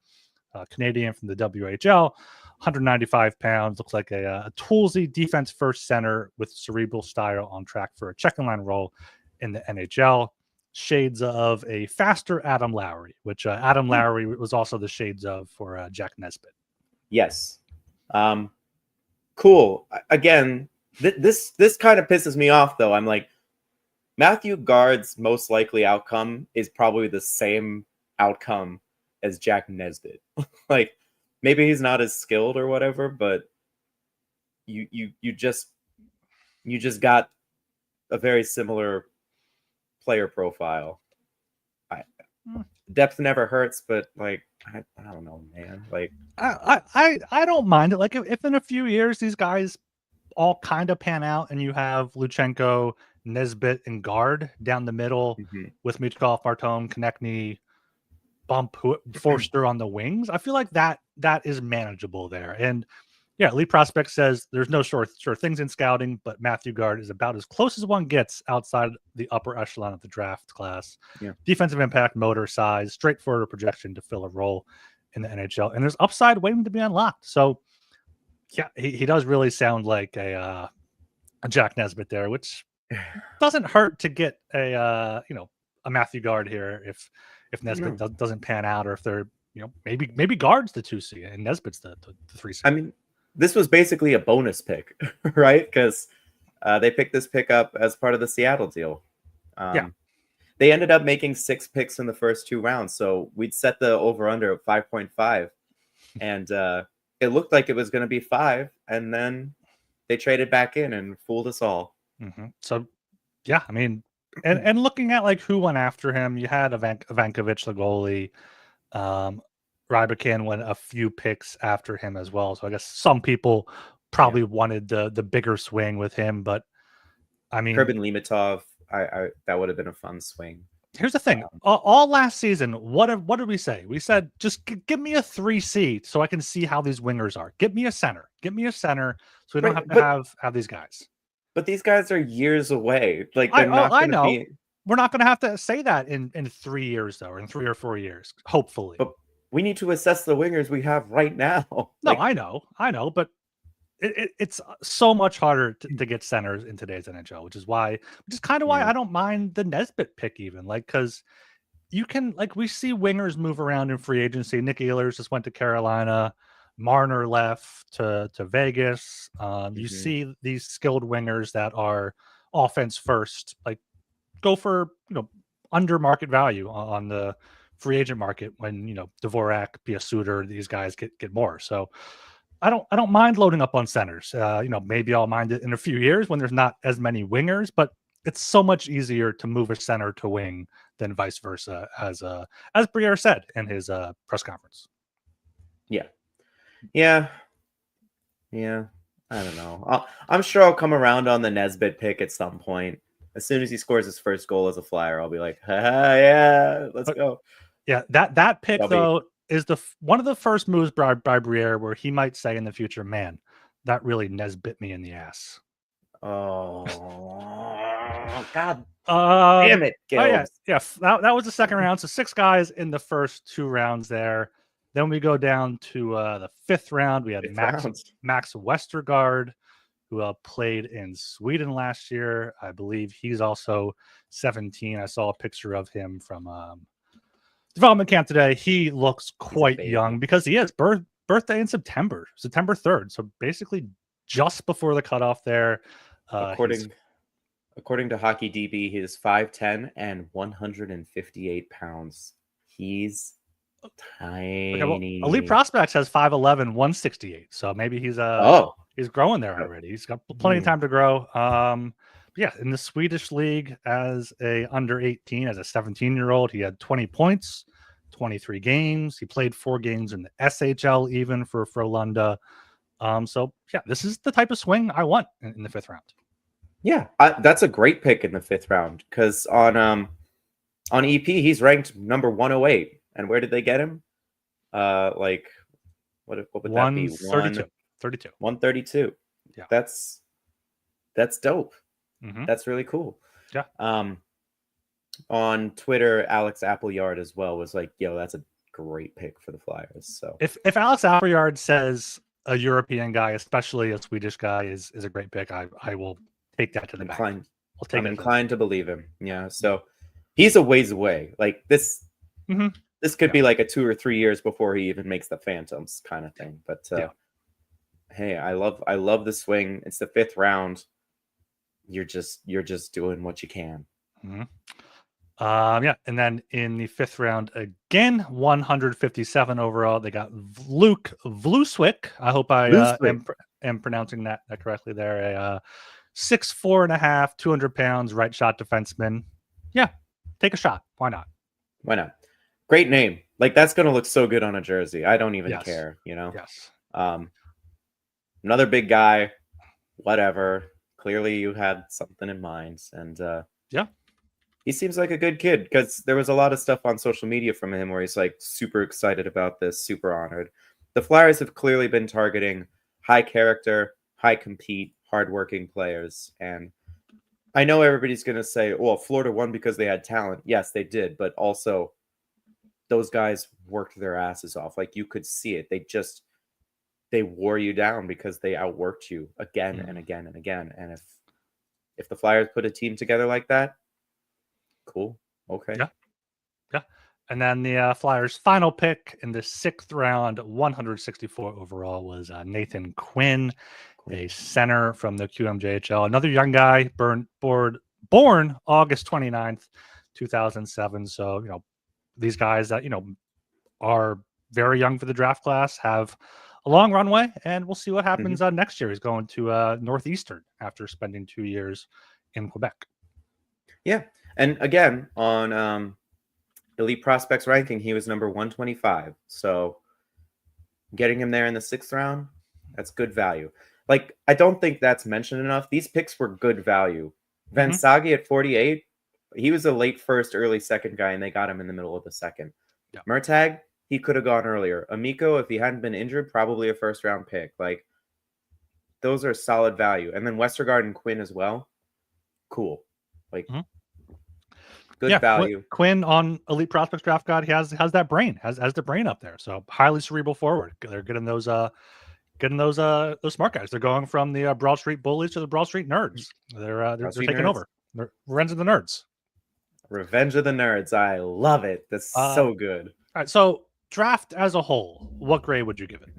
Canadian from the WHL, 195 pounds, looks like a toolsy defense first center with cerebral style, on track for a checking line role in the NHL. Shades of a faster Adam Lowry, which Adam Lowry was also the shades of for Jack Nesbitt. Yes. Cool. Again, this kind of pisses me off, though. I'm like, Matthew Gard's most likely outcome is probably the same outcome as Jack Nesbitt. Like, maybe he's not as skilled or whatever, but you just got a very similar player profile. Depth never hurts, but like, I don't know, man. Like, I don't mind it. Like, if in a few years these guys all kind of pan out and you have Luchenko, Nesbitt, and Gard down the middle with Michkov, Martone, Konechny, Bump, Forster on the wings, I feel like that is manageable there. And yeah, Elite Prospect says there's no sure things in scouting, but Matthew Gard is about as close as one gets outside the upper echelon of the draft class. Yeah. Defensive impact, motor, size, straightforward projection to fill a role in the NHL, and there's upside waiting to be unlocked. So yeah, he does really sound like a Jack Nesbitt there, which doesn't hurt to get a Matthew Gard here if Nesbitt doesn't pan out, or if they're maybe guards the 2C and Nesbitt's the 3C. I mean, this was basically a bonus pick, right? Because they picked this pick up as part of the Seattle deal. They ended up making 6 picks in the first 2 rounds, so we'd set the over/under at 5.5, and it looked like it was going to be 5, and then they traded back in and fooled us all. So, yeah, I mean, and looking at like who went after him, you had Ivankovic, the goalie. Rybakin went a few picks after him as well. So I guess some people probably wanted the bigger swing with him, but I mean, Kerbin Limitov, I that would have been a fun swing. Here's the thing: all last season, what did we say? We said just give me a 3C so I can see how these wingers are. Give me a center, so we don't have to have these guys. But these guys are years away. Like they're not going to be. We're not going to have to say that in 3 years though, or in 3 or 4 years, hopefully. But we need to assess the wingers we have right now. No, I know, but it's so much harder to get centers in today's NHL, which is kind of why I don't mind the Nesbitt pick even, like, because you can, like, we see wingers move around in free agency. Nick Ehlers just went to Carolina, Marner left to Vegas. You see these skilled wingers that are offense first, like, go for under market value on the free agent market when Dvorak, be a suitor, these guys get more. So I don't mind loading up on centers. Maybe I'll mind it in a few years when there's not as many wingers, but it's so much easier to move a center to wing than vice versa, as Briere said in his press conference. Yeah. I don't know. I'm sure I'll come around on the Nesbitt pick at some point. As soon as he scores his first goal as a Flyer, I'll be like, yeah, let's go. Yeah, that pick though is one of the first moves by Briere where he might say in the future, man, that really Nesbitt me in the ass. Oh, God damn it, Gilbs. That was the second round. So 6 guys in the first 2 rounds there. Then we go down to the 5th round. We had Max Westergaard, who played in Sweden last year. I believe he's also 17. I saw a picture of him from development camp today. He looks quite young because he is birthday in September 3rd. So basically just before the cutoff there. According to Hockey DB, he is 5'10" and 158 pounds. He's tiny. Okay, well, Elite Prospects has 5'11", 168. So maybe he's he's growing there already. He's got plenty of time to grow. In the Swedish league as a under 18, as a 17-year-old, he had 20 points, 23 games. He played 4 games in the SHL even for Frölunda. This is the type of swing I want in the 5th round. Yeah, that's a great pick in the 5th round because on EP he's ranked number 108. And where did they get him? What would that be? 32. 132. Yeah, that's dope. That's really cool. Yeah. On Twitter, Alex Appleyard as well was like, "Yo, that's a great pick for the Flyers." So if Alex Appleyard says a European guy, especially a Swedish guy, is a great pick, I will take that to the bank. I'm inclined to believe him. Yeah. So he's a ways away. Like this. This could be like a 2 or 3 years before he even makes the Phantoms kind of thing. But hey, I love the swing. It's the 5th round. You're just doing what you can. And then in the 5th round again, 157 overall, they got Luke Vluswick. I hope I am pronouncing that correctly there. A 6'4.5", 200 pounds, right shot defenseman. Yeah, take a shot. Why not? Great name. Like that's going to look so good on a jersey. I don't even care, Yes. Another big guy, whatever. Clearly you had something in mind. And he seems like a good kid because there was a lot of stuff on social media from him where he's like super excited about this, super honored. The Flyers have clearly been targeting high character, high compete, hardworking players. And I know everybody's going to say, well, Florida won because they had talent. Yes, they did. But also those guys worked their asses off. Like you could see it. They wore you down because they outworked you again and again and again. And if the Flyers put a team together like that, cool. Okay. Yeah. And then the Flyers' final pick in the 6th round, 164 overall, was Nathan Quinn, a center from the QMJHL. Another young guy, born August 29th, 2007. So, these guys that, are very young for the draft class, have a long runway, and we'll see what happens next year. He's going to Northeastern after spending 2 years in Quebec. Yeah. And again, on Elite Prospects ranking, he was number 125. So getting him there in the 6th round, that's good value. Like, I don't think that's mentioned enough. These picks were good value. Vansagi at 48, he was a late first, early second guy, and they got him in the middle of the second. Yeah. Murtagh, he could have gone earlier. Amico, if he hadn't been injured, probably a first-round pick. Like, those are solid value. And then Westergaard and Quinn as well. Cool. Like, good value. Quinn on Elite Prospects Draft Guide, he has that brain, has the brain up there. So highly cerebral forward. They're getting those smart guys. They're going from the Broad Street bullies to the Broad Street nerds. They're taking over. Revenge of the Nerds. Revenge of the Nerds. I love it. That's so good. All right. So draft as a whole, what grade would you give it?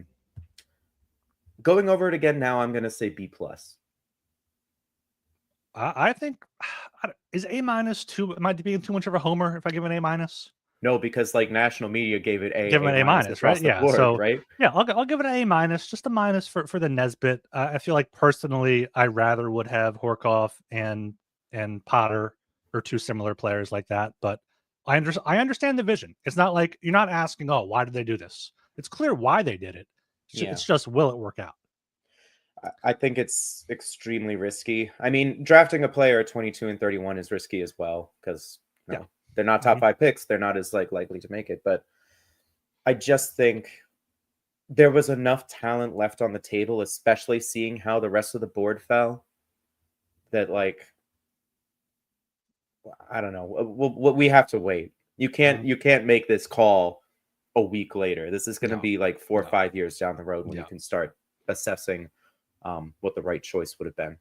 Going over it again now, I'm going to say B+. I think is A- too. Am I being too much of a homer if I give an A-? No, because like national media gave it A. Give it an A-, right? Yeah. Board, so right. Yeah, I'll give it an A-, just a minus for the Nesbitt. I feel like personally, I rather would have Horkoff and Potter or two similar players like that. But I understand the vision. It's not like you're not asking, oh, why did they do this? It's clear why they did it. It's just, will it work out? I think it's extremely risky. I mean, drafting a player at 22 and 31 is risky as well because they're not top 5 picks. They're not as likely to make it. But I just think there was enough talent left on the table, especially seeing how the rest of the board fell, that I don't know. We have to wait. You can't make this call a week later. This is going to be like 4 or 5 years down the road when you can start assessing what the right choice would have been.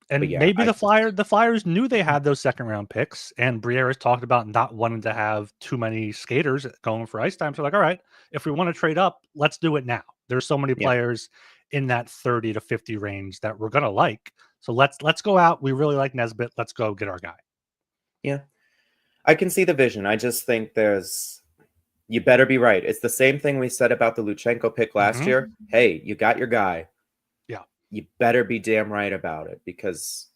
Maybe the Flyers knew they had those 2nd round picks, and Briere has talked about not wanting to have too many skaters going for ice time. So like, all right, if we want to trade up, let's do it now. There's so many players in that 30 to 50 range that we're gonna like. So let's go out. We really like Nesbitt. Let's go get our guy. Yeah, I can see the vision. I just think you better be right. It's the same thing we said about the Luchenko pick last year. Hey, you got your guy. Yeah. You better be damn right about it, because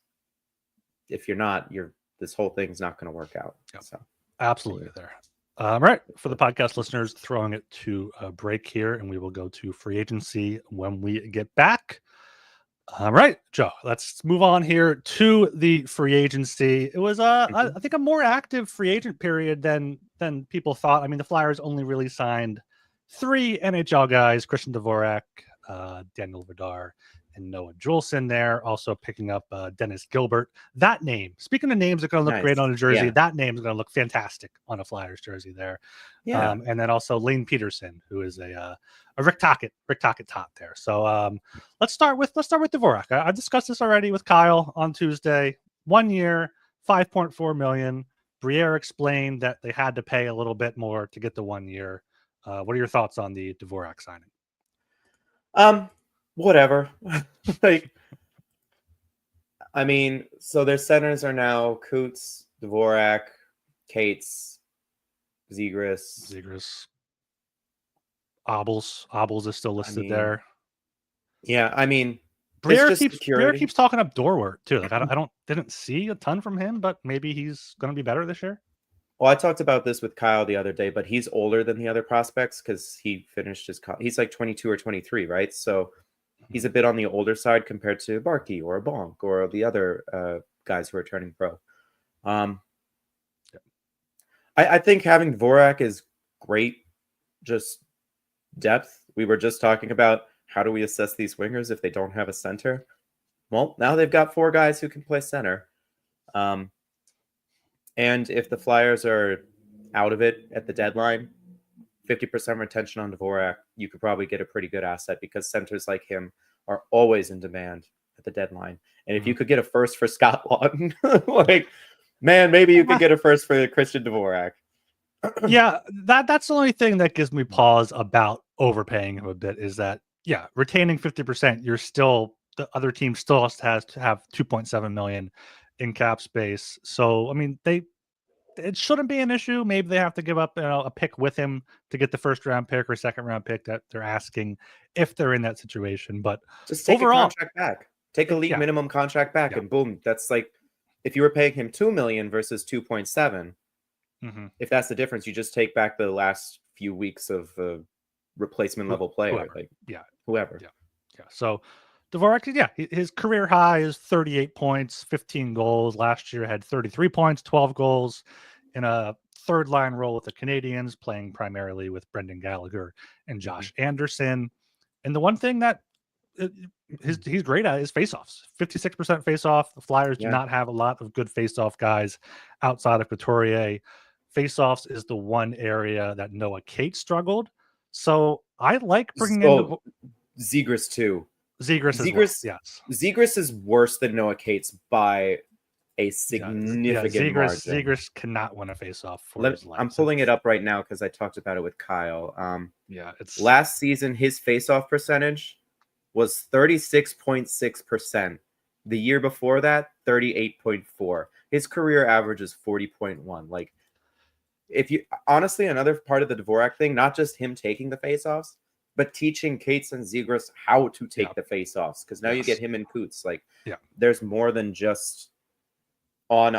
if you're not, this whole thing's not going to work out. Yep. So absolutely there. All right. For the podcast listeners, throwing it to a break here, and we will go to free agency when we get back. All right, Joe, let's move on here to the free agency. It was, I think, a more active free agent period than people thought. I mean, the Flyers only really signed 3 NHL guys: Christian Dvorak, Daniel Vladar, and Noah Juleson there. Also picking up Dennis Gilbert. That name, speaking of names that are going to look great on a jersey, that name is going to look fantastic on a Flyers jersey there. Yeah. And then also Lane Peterson, who is a Rick Tocchet top there. So let's start with Dvorak. I discussed this already with Kyle on Tuesday. 1 year, $5.4 million. Briere explained that they had to pay a little bit more to get the 1 year. What are your thoughts on the Dvorak signing? Whatever. I mean, so their centers are now Coots, Dvorak, Cates, Zegras. Obels is still listed there. Yeah, I mean, Briere keeps talking up Dorwart too. Like I didn't see a ton from him, but maybe he's going to be better this year. Well, I talked about this with Kyle the other day, but he's older than the other prospects because he finished he's like 22 or 23, right? So he's a bit on the older side compared to Barkey or Bonk or the other guys who are turning pro. I think having Dvorak is great, just depth. We were just talking about how do we assess these wingers if they don't have a center? Well, now they've got 4 guys who can play center. And if the Flyers are out of it at the deadline, 50% retention on Dvorak, you could probably get a pretty good asset because centers like him are always in demand at the deadline. And if you could get a first for Scott Lawton, Man, maybe you could get a first for Christian Dvorak. Yeah, that's the only thing that gives me pause about overpaying him a bit is that, yeah, retaining 50%, you're still, the other team still has to have 2.7 million in cap space. So, I mean, it shouldn't be an issue. Maybe they have to give up, a pick with him to get the first round pick or second round pick that they're asking if they're in that situation. But just take overall, a contract back. Take a league minimum contract back, and boom, that's like if you were paying him 2 million versus 2.7. If that's the difference, you just take back the last few weeks of replacement level player, whoever. Yeah. So Dvorak, his career high is 38 points, 15 goals. Last year had 33 points, 12 goals in a third line role with the Canadians, playing primarily with Brendan Gallagher and Josh Anderson. And the one thing that he's great at is faceoffs. 56% faceoff. The Flyers do not have a lot of good faceoff guys outside of Couturier. Faceoffs is the one area that Noah Cates struggled. So I like bringing in Zegras too. Zegras, yes. Zegras is worse than Noah Cates by a significant margin. Zegras cannot win a faceoff for his life. I'm pulling it up right now because I talked about it with Kyle. It's last season his faceoff percentage was 36.6%. The year before that, 38.4. His career average is 40.1. Like, if you honestly, another part of the Dvorak thing, not just him taking the faceoffs, but teaching Cates and Zegras how to take the faceoffs, because now you get him and Coots. Like, there's more than just on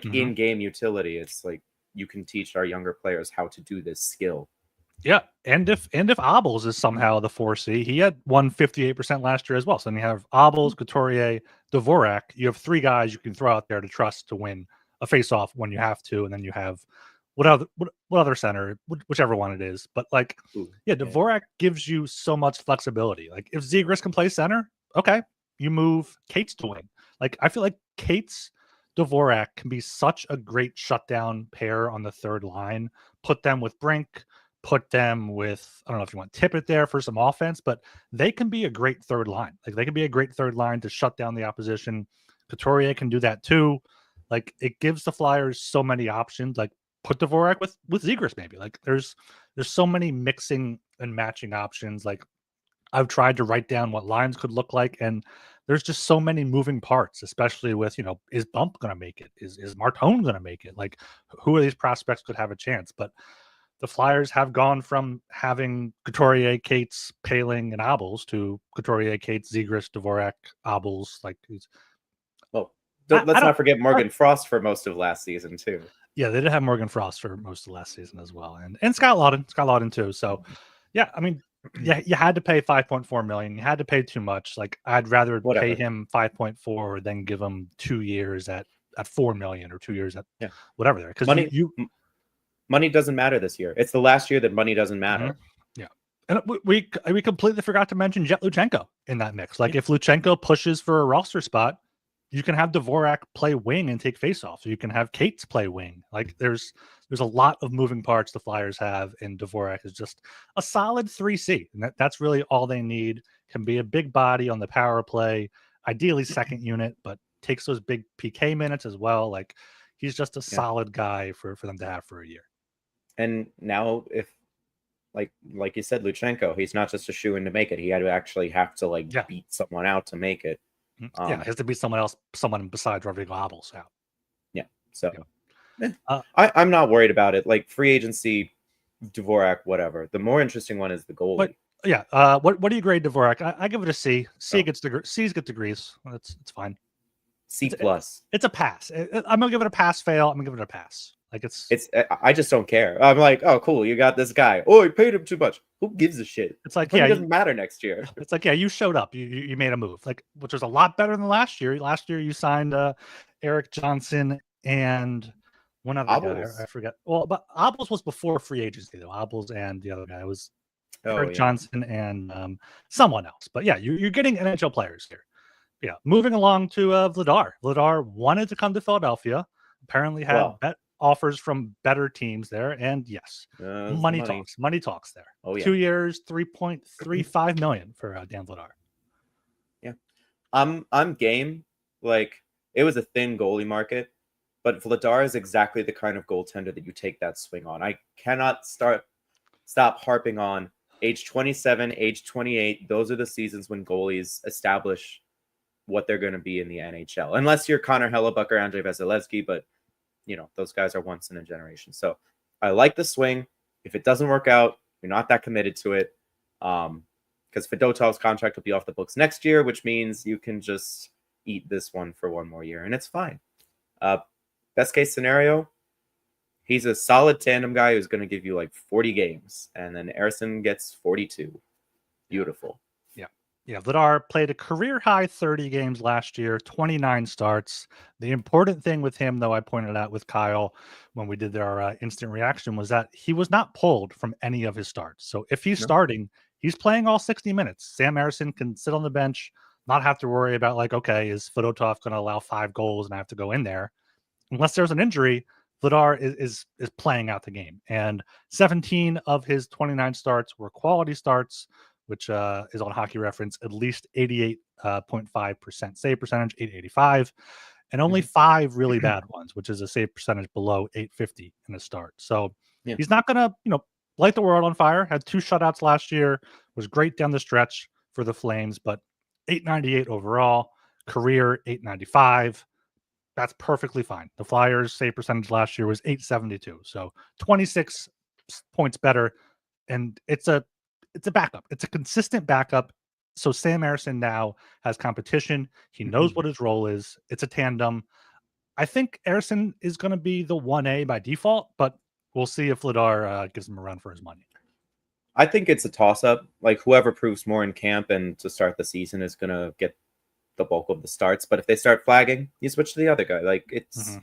in-game utility. It's like you can teach our younger players how to do this skill. Yeah, and if Abels is somehow the 4C, he had won 58% last year as well. So then you have Abels, Couturier, Dvorak. You have three guys you can throw out there to trust to win a faceoff when you have to, and then you have what other center, whichever one it is. But like, Dvorak gives you so much flexibility. Like if Zegras can play center, okay, you move Cates to wing. Like I feel like Cates, Dvorak can be such a great shutdown pair on the third line. Put them with Brink. Put them with, I don't know if you want Tippett there for some offense, but they can be a great third line. Like they can be a great third line to shut down the opposition. Couturier can do that too. Like it gives the Flyers so many options. Like put Dvorak with Zegras maybe. Like there's so many mixing and matching options. Like I've tried to write down what lines could look like, and there's just so many moving parts, especially with, is Bump going to make it? Is Martone going to make it? Like who of these prospects could have a chance? But the Flyers have gone from having Couturier, Cates, Paling, and Abels to Couturier, Cates, Zegras, Dvorak, Abels. Like, let's not forget Morgan Frost for most of last season too. Yeah, they did have Morgan Frost for most of last season as well, and Scott Laughton too. So, yeah, I mean, you had to pay 5.4 million. You had to pay too much. Like, I'd rather pay him 5.4 than give him 2 years at 4 million or 2 years at whatever there. Because money doesn't matter this year. It's the last year that money doesn't matter. Yeah. And we completely forgot to mention Jet Luchenko in that mix. Like if Luchenko pushes for a roster spot, you can have Dvorak play wing and take faceoffs. You can have Cates play wing. Like there's a lot of moving parts the Flyers have, and Dvorak is just a solid 3C. And that's really all they need. Can be a big body on the power play, ideally second unit, but takes those big PK minutes as well. Like he's just a solid guy for them to have for a year. And now, if like you said, Luchenko, he's not just a shoe-in to make it. He had to actually have to beat someone out to make it. He has to beat someone besides Rodrigo Abels out. Yeah. So I'm not worried about it. Like free agency, Dvorak, whatever. The more interesting one is the goalie. What do you grade Dvorak? I give it a C. C's get degrees. It's fine. C plus. It's a pass. I'm gonna give it a pass fail. I'm gonna give it a pass. Like it's I just don't care. I'm like, oh cool, you got this guy. Oh, you paid him too much. Who gives a shit? It's like, it doesn't matter next year. It's like, you showed up. You made a move, like, which was a lot better than last year. Last year you signed Eric Johnson and one other guy. I forget. Well, but Abels was before free agency though. Abels and the other guy was Eric Johnson and someone else. But yeah, you're getting NHL players here. Yeah, moving along to Vladar. Vladar wanted to come to Philadelphia. Apparently had offers from better teams there, and yes, money talks there. 2 years, 3.35 million for Dan Vladar. Yeah, I'm game. Like it was a thin goalie market, but Vladar is exactly the kind of goaltender that you take that swing on. I cannot stop harping on age 27, age 28. Those are the seasons when goalies establish what they're going to be in the NHL. Unless you're Connor Hellebuck or Andrei Vasilevsky, but those guys are once in a generation. So I like the swing. If it doesn't work out, you're not that committed to it. Because Fedotov's contract will be off the books next year, which means you can just eat this one for one more year, and it's fine. Best case scenario, he's a solid tandem guy who's going to give you like 40 games, and then Ersson gets 42. Beautiful. Yeah, Vladar played a career-high 30 games last year, 29 starts. The important thing with him, though, I pointed out with Kyle when we did our instant reaction, was that he was not pulled from any of his starts. So if he's starting, he's playing all 60 minutes. Sam Ersson can sit on the bench, not have to worry about, like, okay, is Fedotov going to allow 5 goals and I have to go in there? Unless there's an injury, Vladar is playing out the game. And 17 of his 29 starts were quality starts, which is on Hockey Reference, at least 88.5% save percentage, 885, and only 5 really bad ones, which is a save percentage below 850 in a start. So he's not going to, light the world on fire. Had 2 shutouts last year, was great down the stretch for the Flames, but 898 overall, career 895. That's perfectly fine. The Flyers' save percentage last year was 872, so 26 points better, and it's a backup. It's a consistent backup. So Sam Ersson now has competition. He knows what his role is. It's a tandem. I think Ersson is going to be the 1A by default, but we'll see if Vladar gives him a run for his money. I think it's a toss-up. Like, whoever proves more in camp and to start the season is going to get the bulk of the starts. But if they start flagging, you switch to the other guy. Like, it's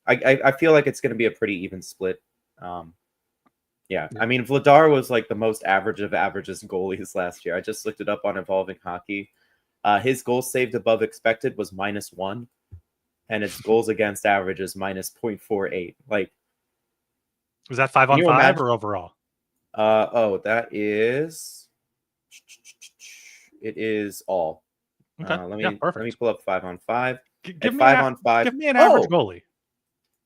I feel like it's going to be a pretty even split. Yeah, I mean, Vladar was like the most average of averages goalies last year. I just looked it up on Evolving Hockey. His goals saved above expected was -1, and his goals against average is -0.48. Like, was that 5-on-5 or overall? That is it is all. Okay, Let me pull up 5-on-5. Give me an average goalie.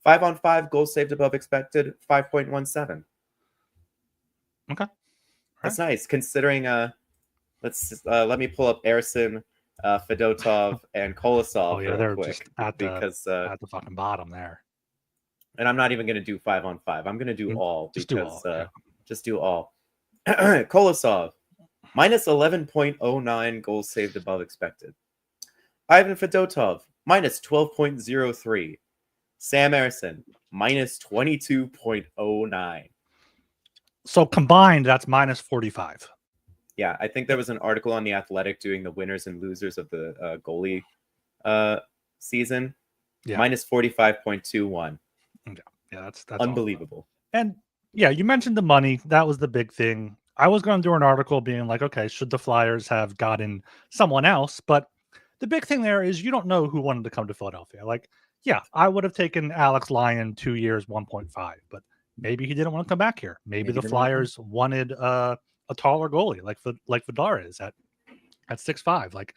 5-on-5 goals saved above expected, 5.17. Okay. That's nice considering let me pull up Ersson, Fedotov, and Kolosov they're quick, just at the fucking bottom there. And I'm not even going to do 5-on-5. I'm going to do all just do all. Kolosov, -11.09 goals saved above expected. Ivan Fedotov, -12.03. Sam Ersson, -22.09. So combined, that's -45. Yeah, I think there was an article on The Athletic doing the winners and losers of the goalie season. Yeah. -45.21. Yeah, that's unbelievable. Awesome. And yeah, you mentioned the money. That was the big thing. I was going to do an article being like, okay, should the Flyers have gotten someone else? But the big thing there is you don't know who wanted to come to Philadelphia. Like, yeah, I would have taken Alex Lyon 2 years, 1.5, but maybe he didn't want to come back here. Maybe the Flyers wanted a taller goalie like Vladar is at 6'5". Like,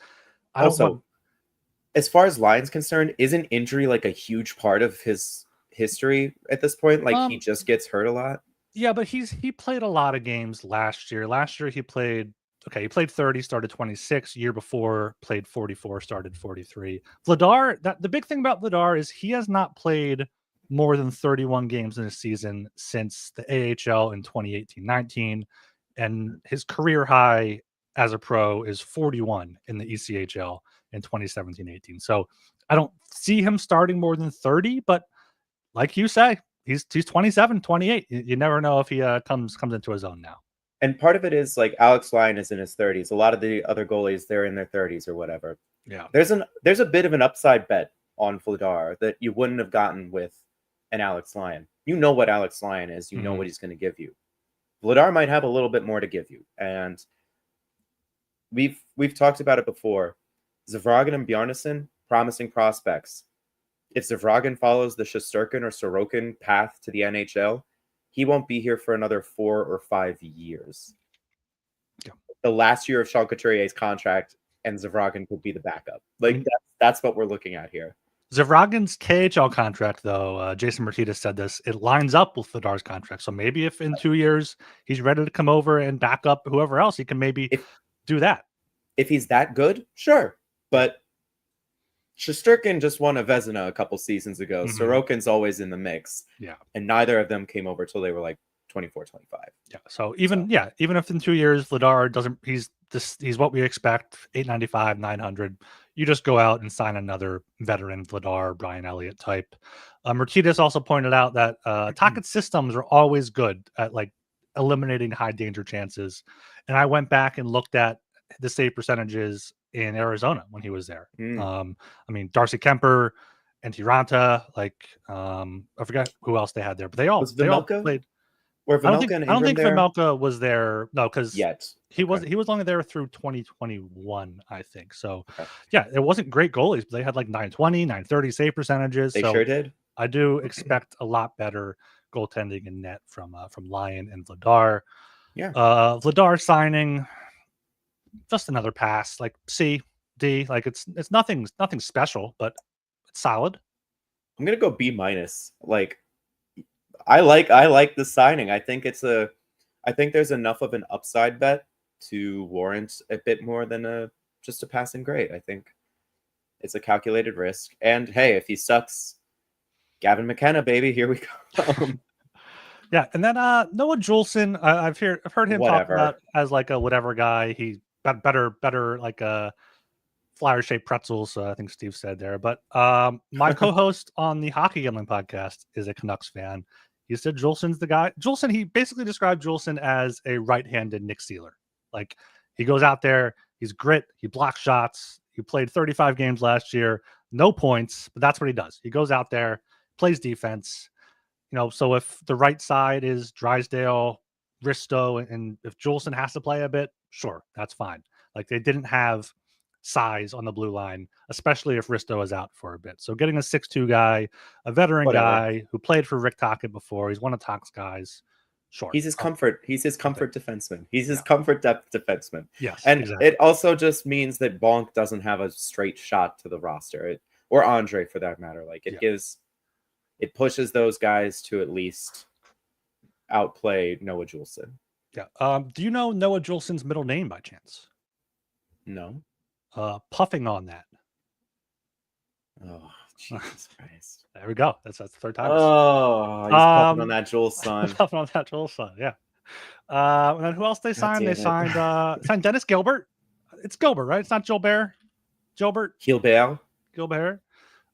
as far as Lyon's concerned, isn't injury like a huge part of his history at this point? Like, he just gets hurt a lot. Yeah, but he played a lot of games last year. Last year he played 30, started 26. Year before played 44, started 43. Vladar, the big thing about Vladar is he has not played more than 31 games in a season since the AHL in 2018-19, and his career high as a pro is 41 in the ECHL in 2017-18. So I don't see him starting more than 30, but like you say, he's 27, 28. You never know if he comes into his own now. And part of it is like Alex Lyon is in his 30s. A lot of the other goalies, they're in their 30s or whatever. Yeah. There's a bit of an upside bet on Vladar that you wouldn't have gotten with an Alex Lyon. You know what Alex Lyon is. You know what he's going to give you. Vladar might have a little bit more to give you. And we've talked about it before. Zavragin and Bjarnason, promising prospects. If Zavragin follows the Shesterkin or Sorokin path to the NHL, he won't be here for another 4 or 5 years. Yeah. The last year of Sean Couturier's contract, and Zavragin could be the backup. Like, that's what we're looking at here. Zavragin's KHL contract, though, Jason Martinez said this, it lines up with Vladar's contract. So maybe if in 2 years he's ready to come over and back up whoever else, he can maybe do that. If he's that good, sure. But Shesterkin just won a Vezina a couple seasons ago. Sorokin's always in the mix. Yeah. And neither of them came over till they were like 24, 25. Yeah. So even if in 2 years Vladar doesn't, he's what we expect, 895, 900. You just go out and sign another veteran Vladar, Brian Elliott type. Martinez also pointed out that Tockett's systems are always good at like eliminating high danger chances. And I went back and looked at the save percentages in Arizona when he was there. I mean, Darcy Kemper and Tiranta, like I forgot who else they had there, but they all played. Were I don't Vejmelka think Vejmelka was there. No, because he was only there through 2021, I think. So yeah, it wasn't great goalies, but they had like 920, 930 save percentages. They sure did. I do expect a lot better goaltending in net from Lyon and Vladar. Yeah. Vladar signing, just another pass, like C, D. Like it's nothing special, but it's solid. I'm gonna go B-. Like I like the signing. I think there's enough of an upside bet to warrant a bit more than just a passing grade. I think it's a calculated risk. And hey, if he sucks, Gavin McKenna, baby, here we go. Yeah, and then Noah Juleson, I've heard him talk about as like a whatever guy. He better like a flyer-shaped pretzels. I think Steve said there. But my co-host on the Hockey Gambling podcast is a Canucks fan. He said Juleson's the guy. Juleson, he basically described Juleson as a right-handed Nick Seeler. Like he goes out there, he's grit, he blocks shots. He played 35 games last year, no points, but that's what he does. He goes out there, plays defense. You know, so if the right side is Drysdale, Risto, and if Juleson has to play a bit, sure, that's fine. Like they didn't have size on the blue line, especially if Risto is out for a bit. So getting a 6'2" guy, a veteran guy who played for Rick Tocchet before, he's one of Tocchet's guys. Sure. He's his comfort defenseman. He's his comfort depth defenseman. Yes. And exactly. It also just means that Bonk doesn't have a straight shot to the roster. Or Andre for that matter. Like it pushes those guys to at least outplay Noah Juleson. Yeah. Do you know Noah Juleson's middle name by chance? No. Puffing on that. Oh, Jesus Christ. There we go. That's the third time. Oh, he's puffing on that Juleson. Puffing on that Juleson, yeah. And then who else they signed? They signed Dennis Gilbert. It's Gilbert, right? It's not Gilbert. Gilbert.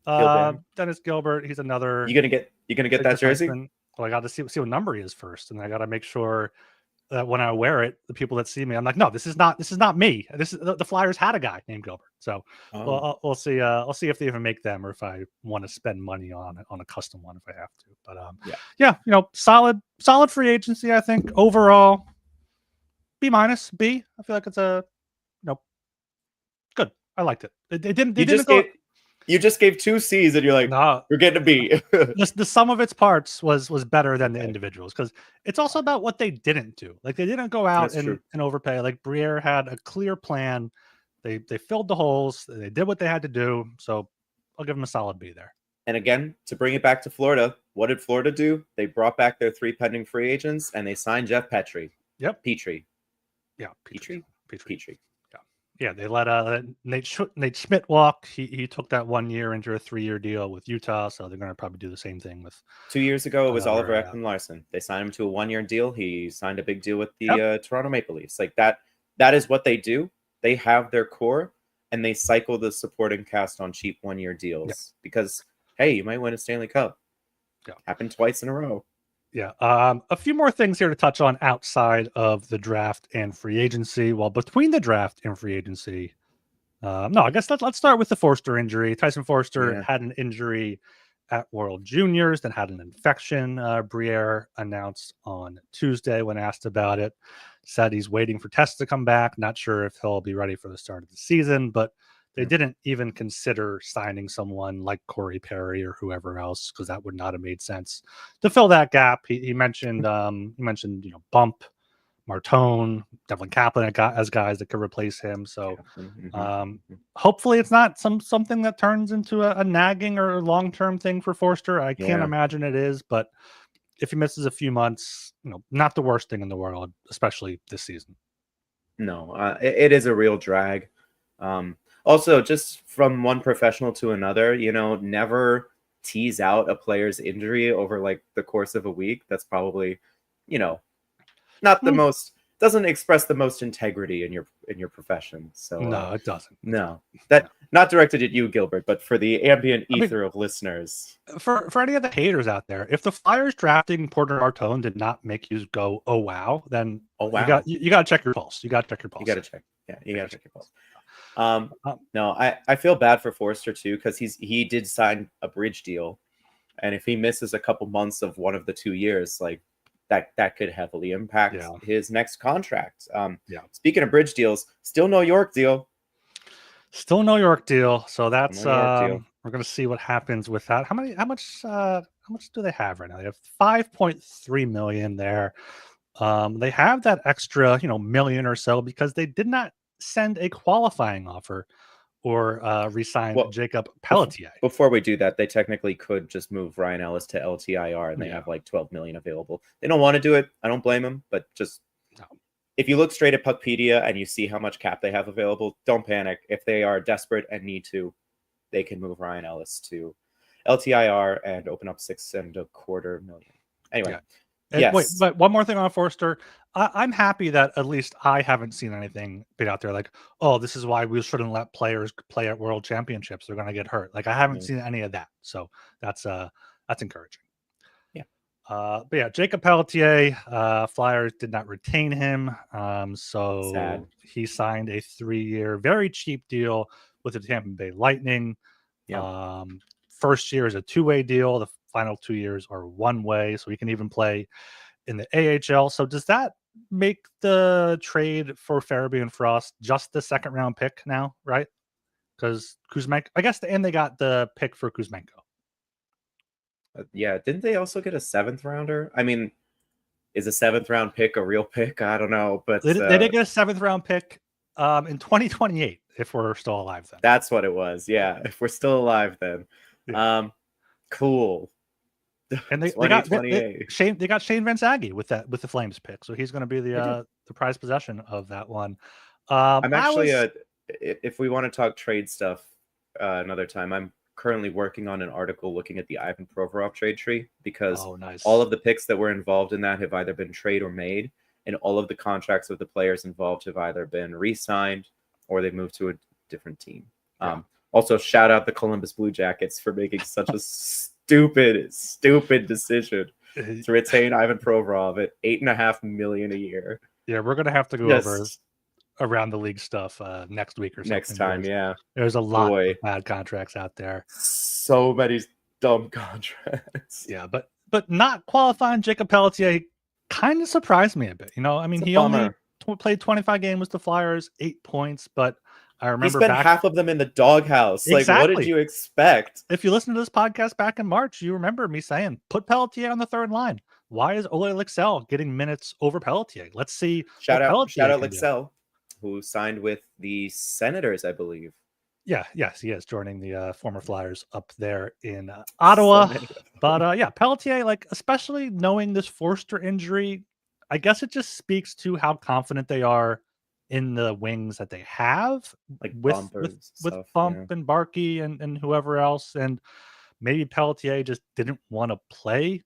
Dennis Gilbert. He's another. You gonna get that jersey? Well, I got to see what number he is first, and I got to make sure that when I wear it, the people that see me, I'm like, no, this is not me. This is the Flyers had a guy named Gilbert. So we'll see. I'll see if they even make them, or if I want to spend money on a custom one if I have to. But yeah, you know, solid free agency. I think overall, B-. B. I feel like it's good. I liked it. You just gave 2 C's and you're like, nah, you're getting a B. The sum of its parts was better than the individuals, because it's also about what they didn't do. Like they didn't go out and overpay. Like Briere had a clear plan. They filled the holes. They did what they had to do. So I'll give them a solid B there. And again, to bring it back to Florida, what did Florida do? They brought back their 3 pending free agents and they signed Jeff Petrie. Yep. Petrie. Yeah. Petrie. Yeah, they let Nate Schmidt walk. He took that 1 year into a 3-year deal with Utah, so they're going to probably do the same thing with. 2 years ago, it was Oliver Ekman-Larsson. They signed him to a 1-year deal. He signed a big deal with the Toronto Maple Leafs. Like that is what they do. They have their core, and they cycle the supporting cast on cheap 1-year deals because, hey, you might win a Stanley Cup. Yeah, happened twice in a row. Yeah. A few more things here to touch on outside of the draft and free agency. Well, between the draft and free agency, I guess let's start with the Forster injury. Tyson Forster had an injury at World Juniors, then had an infection. Briere announced on Tuesday when asked about it, said he's waiting for tests to come back. Not sure if he'll be ready for the start of the season, but they didn't even consider signing someone like Corey Perry or whoever else, because that would not have made sense to fill that gap. He mentioned Bump Martone, Devlin Kaplan as guys that could replace him. So Mhm. hopefully it's not something that turns into a nagging or long-term thing for Forster. I can't Yeah. imagine it is, but if he misses a few months, not the worst thing in the world, especially this season. No, it is a real drag. Also, just from one professional to another, never tease out a player's injury over like the course of a week. That's probably, not the most, doesn't express the most integrity in your profession. So no, it doesn't. No, that not directed at you, Gilbert, but for the ambient ether of listeners. For any of the haters out there, if the Flyers drafting Porter Martone did not make you go, "Oh wow," then you got to check your pulse. You got to check your pulse. You got to check. Yeah, you got to check your pulse. No, I feel bad for Forster too, because he did sign a bridge deal, and if he misses a couple months of one of the 2 years, like that could heavily impact his next contract. Speaking of bridge deals, still no York deal. Still no York deal. So that's we're gonna see what happens with that. How much do they have right now? They have 5.3 million there. They have that extra, million or so because they did not send a qualifying offer or re-sign Jacob Pelletier. Before we do that, they technically could just move Ryan Ellis to LTIR and they have like 12 million available. They don't want to do it. I don't blame them, but just if you look straight at Puckpedia and you see how much cap they have available, don't panic. If they are desperate and need to, they can move Ryan Ellis to LTIR and open up $6.25 million. Anyway. Yes. Wait, but one more thing on Forster. I'm happy that at least I haven't seen anything been out there like, oh, this is why we shouldn't let players play at World Championships. They're going to get hurt. Like I haven't seen any of that, so that's encouraging. Yeah. But yeah, Jacob Pelletier, Flyers did not retain him, so sad. He signed a 3-year, very cheap deal with the Tampa Bay Lightning. Yeah. First year is a 2-way deal. The final 2 years are 1-way, so he can even play in the AHL. So does that make the trade for Farabee and Frost just the second round pick now, right? Because Kuzmenko, I guess, and they got the pick for Kuzmenko. Yeah, didn't they also get a 7th rounder? I mean, is a 7th round pick a real pick? I don't know, but they did get a 7th round pick in 2028 if we're still alive then. That's what it was. Yeah, if we're still alive then. Yeah. Cool. And they got Shane Van Zaghe with the Flames pick, so he's going to be the prized possession of that one. I'm actually if we want to talk trade stuff another time, I'm currently working on an article looking at the Ivan Provorov trade tree because all of the picks that were involved in that have either been trade or made, and all of the contracts of the players involved have either been re-signed or they've moved to a different team. Also, shout out the Columbus Blue Jackets for making such a stupid decision to retain Ivan Provorov at $8.5 million a year. Yeah, we're gonna have to go over around the league stuff next week or something. Next time, there's a lot of bad contracts out there. So many dumb contracts. Yeah, but not qualifying Jacob Pelletier kind of surprised me a bit. I mean, he only played 25 games with the Flyers, 8 points, but I remember he spent half of them in the doghouse. Exactly. Like, what did you expect? If you listen to this podcast back in March, you remember me saying, put Pelletier on the third line. Why is Ole Lixell getting minutes over Pelletier? Let's see. Shout out Lixell, who signed with the Senators, I believe. Yes, he is joining the former Flyers up there in Ottawa. But Pelletier, like, especially knowing this Forster injury, I guess it just speaks to how confident they are in the wings that they have, like with Bump and Barkey and whoever else. And maybe Pelletier just didn't want to play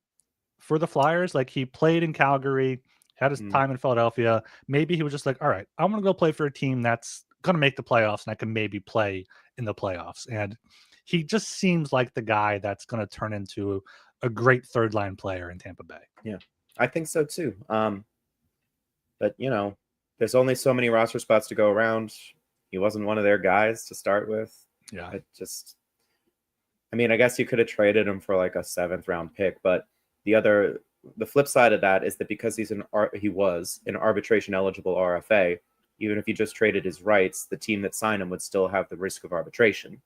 for the Flyers. Like, he played in Calgary, had his time in Philadelphia. Maybe he was just like, all right, I'm going to go play for a team that's going to make the playoffs and I can maybe play in the playoffs. And he just seems like the guy that's going to turn into a great third line player in Tampa Bay. Yeah, I think so too. But there's only so many roster spots to go around. He wasn't one of their guys to start with. Yeah. I guess you could have traded him for like a 7th round pick, but the flip side of that is that because he was an arbitration eligible RFA, even if you just traded his rights, the team that signed him would still have the risk of arbitration.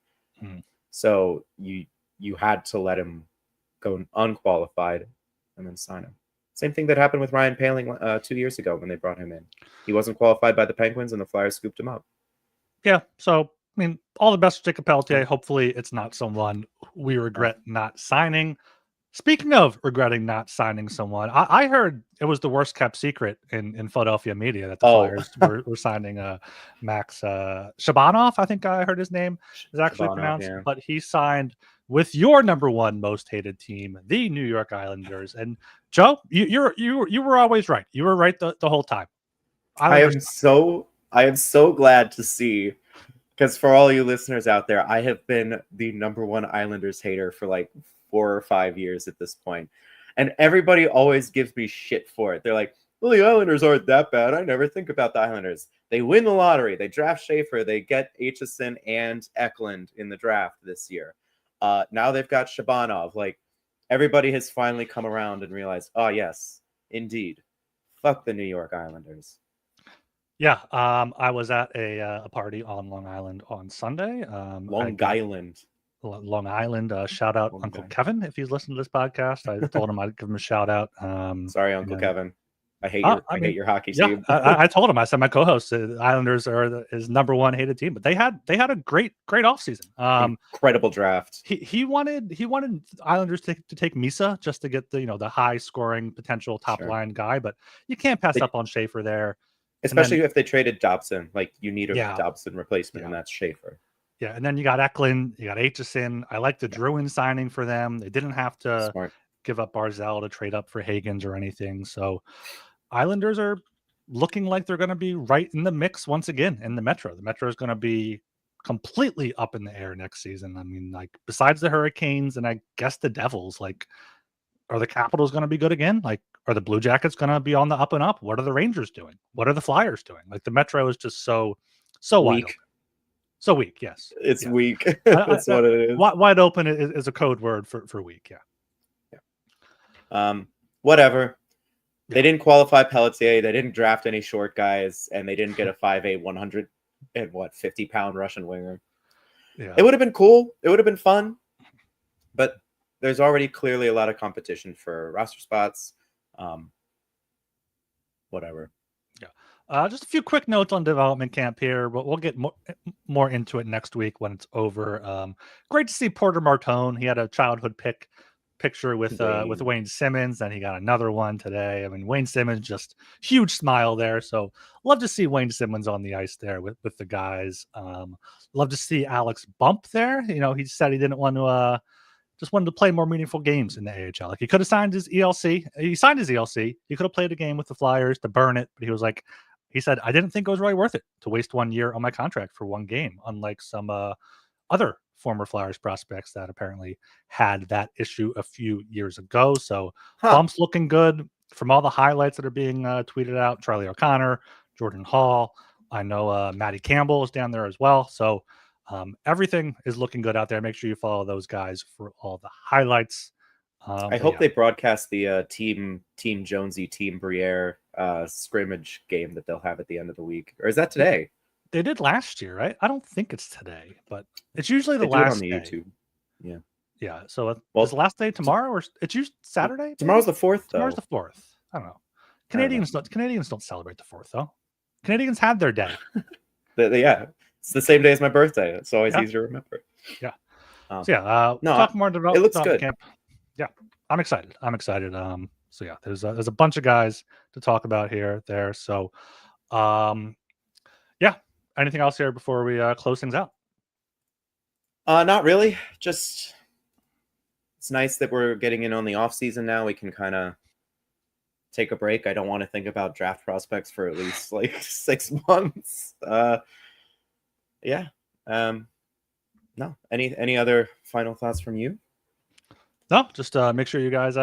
So you had to let him go unqualified and then sign him. Same thing that happened with Ryan Poehling 2 years ago when they brought him in. He wasn't qualified by the Penguins, and the Flyers scooped him up. Yeah, so I mean, all the best for Jacob Pelletier. Hopefully, it's not someone we regret not signing. Speaking of regretting not signing someone, I heard it was the worst kept secret in Philadelphia media that the Flyers were signing Max Shabanov. I think I heard his name is actually pronounced, but he signed with your number one most hated team, the New York Islanders. And Joe, you were always right. You were right the whole time. I am so glad to see, because for all you listeners out there, I have been the number one Islanders hater for like 4 or 5 years at this point. And everybody always gives me shit for it. They're like, well, the Islanders aren't that bad. I never think about the Islanders. They win the lottery. They draft Schaefer. They get Aitchison and Eklund in the draft this year. Now they've got Shabanov. Like, everybody has finally come around and realized, oh, yes, indeed. Fuck the New York Islanders. Yeah, I was at a party on Long Island on Sunday. Long Island. Shout out Uncle Kevin if he's listening to this podcast. I told him I'd give him a shout out. Sorry, Uncle Kevin. I hate your hockey team. I told him. I said my co-host, the Islanders are his number one hated team, but they had a great offseason. Incredible draft. He wanted Islanders to take Misa just to get the high scoring potential top line guy, but you can't pass up on Schaefer there. Especially if they traded Dobson. Like, you need a Dobson replacement, and that's Schaefer. Yeah, and then you got Eklund, you got Aitchison. I like the Druin signing for them. They didn't have to give up Barzal to trade up for Hagens or anything. So Islanders are looking like they're going to be right in the mix once again in the Metro. The Metro is going to be completely up in the air next season. I mean, like, besides the Hurricanes and I guess the Devils, like, are the Capitals going to be good again? Like, are the Blue Jackets going to be on the up and up? What are the Rangers doing? What are the Flyers doing? Like, the Metro is just so wide open. So weak, yes. It's weak. That's what it is. Wide open is a code word for weak, yeah. Whatever. They didn't qualify Pelletier. They didn't draft any short guys, and they didn't get a 5'8", 150-pound Russian winger. Yeah. It would have been cool. It would have been fun. But there's already clearly a lot of competition for roster spots. Whatever. Yeah. Just a few quick notes on development camp here, but we'll get more into it next week when it's over. Great to see Porter Martone. He had a childhood picture with Wayne Simmons, and he got another one today. I mean, Wayne Simmons, just huge smile there. So love to see Wayne Simmons on the ice there with the guys. Love to see Alex Bump there. He said he didn't want to just wanted to play more meaningful games in the AHL. Like, he could have signed his ELC. He signed his ELC. He could have played a game with the Flyers to burn it, but he said, I didn't think it was really worth it to waste 1 year on my contract for one game, unlike some other former Flyers prospects that apparently had that issue a few years ago. So Bump's looking good from all the highlights that are being tweeted out. Charlie O'Connor, Jordan Hall. I know Matty Campbell is down there as well. So everything is looking good out there. Make sure you follow those guys for all the highlights. I hope they broadcast the Team Jonesy, Team Briere scrimmage game that they'll have at the end of the week. Or is that today? They did last year, right? I don't think it's today, but it's usually the last day. YouTube. Yeah. Yeah. So is the last day tomorrow, or it's usually Saturday? Tomorrow's the 4th, though. Tomorrow's the 4th. I don't know. Canadians don't celebrate the 4th, though. Canadians had their day. Yeah. It's the same day as my birthday. It's always easier to remember. Yeah. Talk more about it looks good. Camp. Yeah. I'm excited. So yeah, there's a bunch of guys to talk about there. So yeah. Anything else here before we close things out? Not really. Just it's nice that we're getting in on the off season now. We can kind of take a break. I don't want to think about draft prospects for at least like 6 months. Yeah. No. Any other final thoughts from you? No, just make sure you guys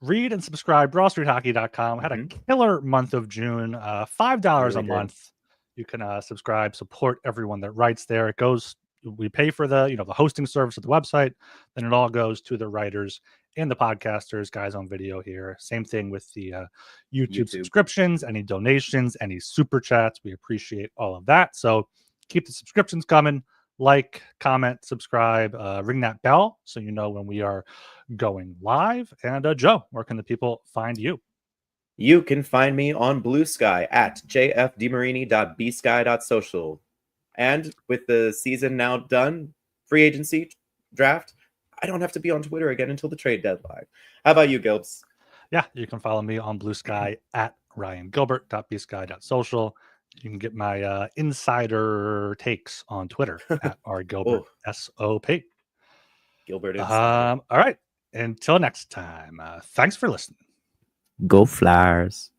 read and subscribe. BrawlStreetHockey.com had a killer month of June. $5 a month. You can subscribe, support everyone that writes there. It goes, we pay for the hosting service of the website. Then it all goes to the writers and the podcasters, guys on video here. Same thing with the YouTube subscriptions, any donations, any super chats. We appreciate all of that. So keep the subscriptions coming. like, comment, subscribe, ring that bell so you know when we are going live. And Joe, where can the people find you? You can find me on Blue Sky at jfdemarini.bsky.social. And with the season now done, free agency draft, I don't have to be on Twitter again until the trade deadline. How about you, Gilbs? Yeah, you can follow me on Blue Sky at ryangilbert.bsky.social. You can get my insider takes on Twitter at rgilbertsop. Gilbert Insider. All right. Until next time, thanks for listening. Go Flyers.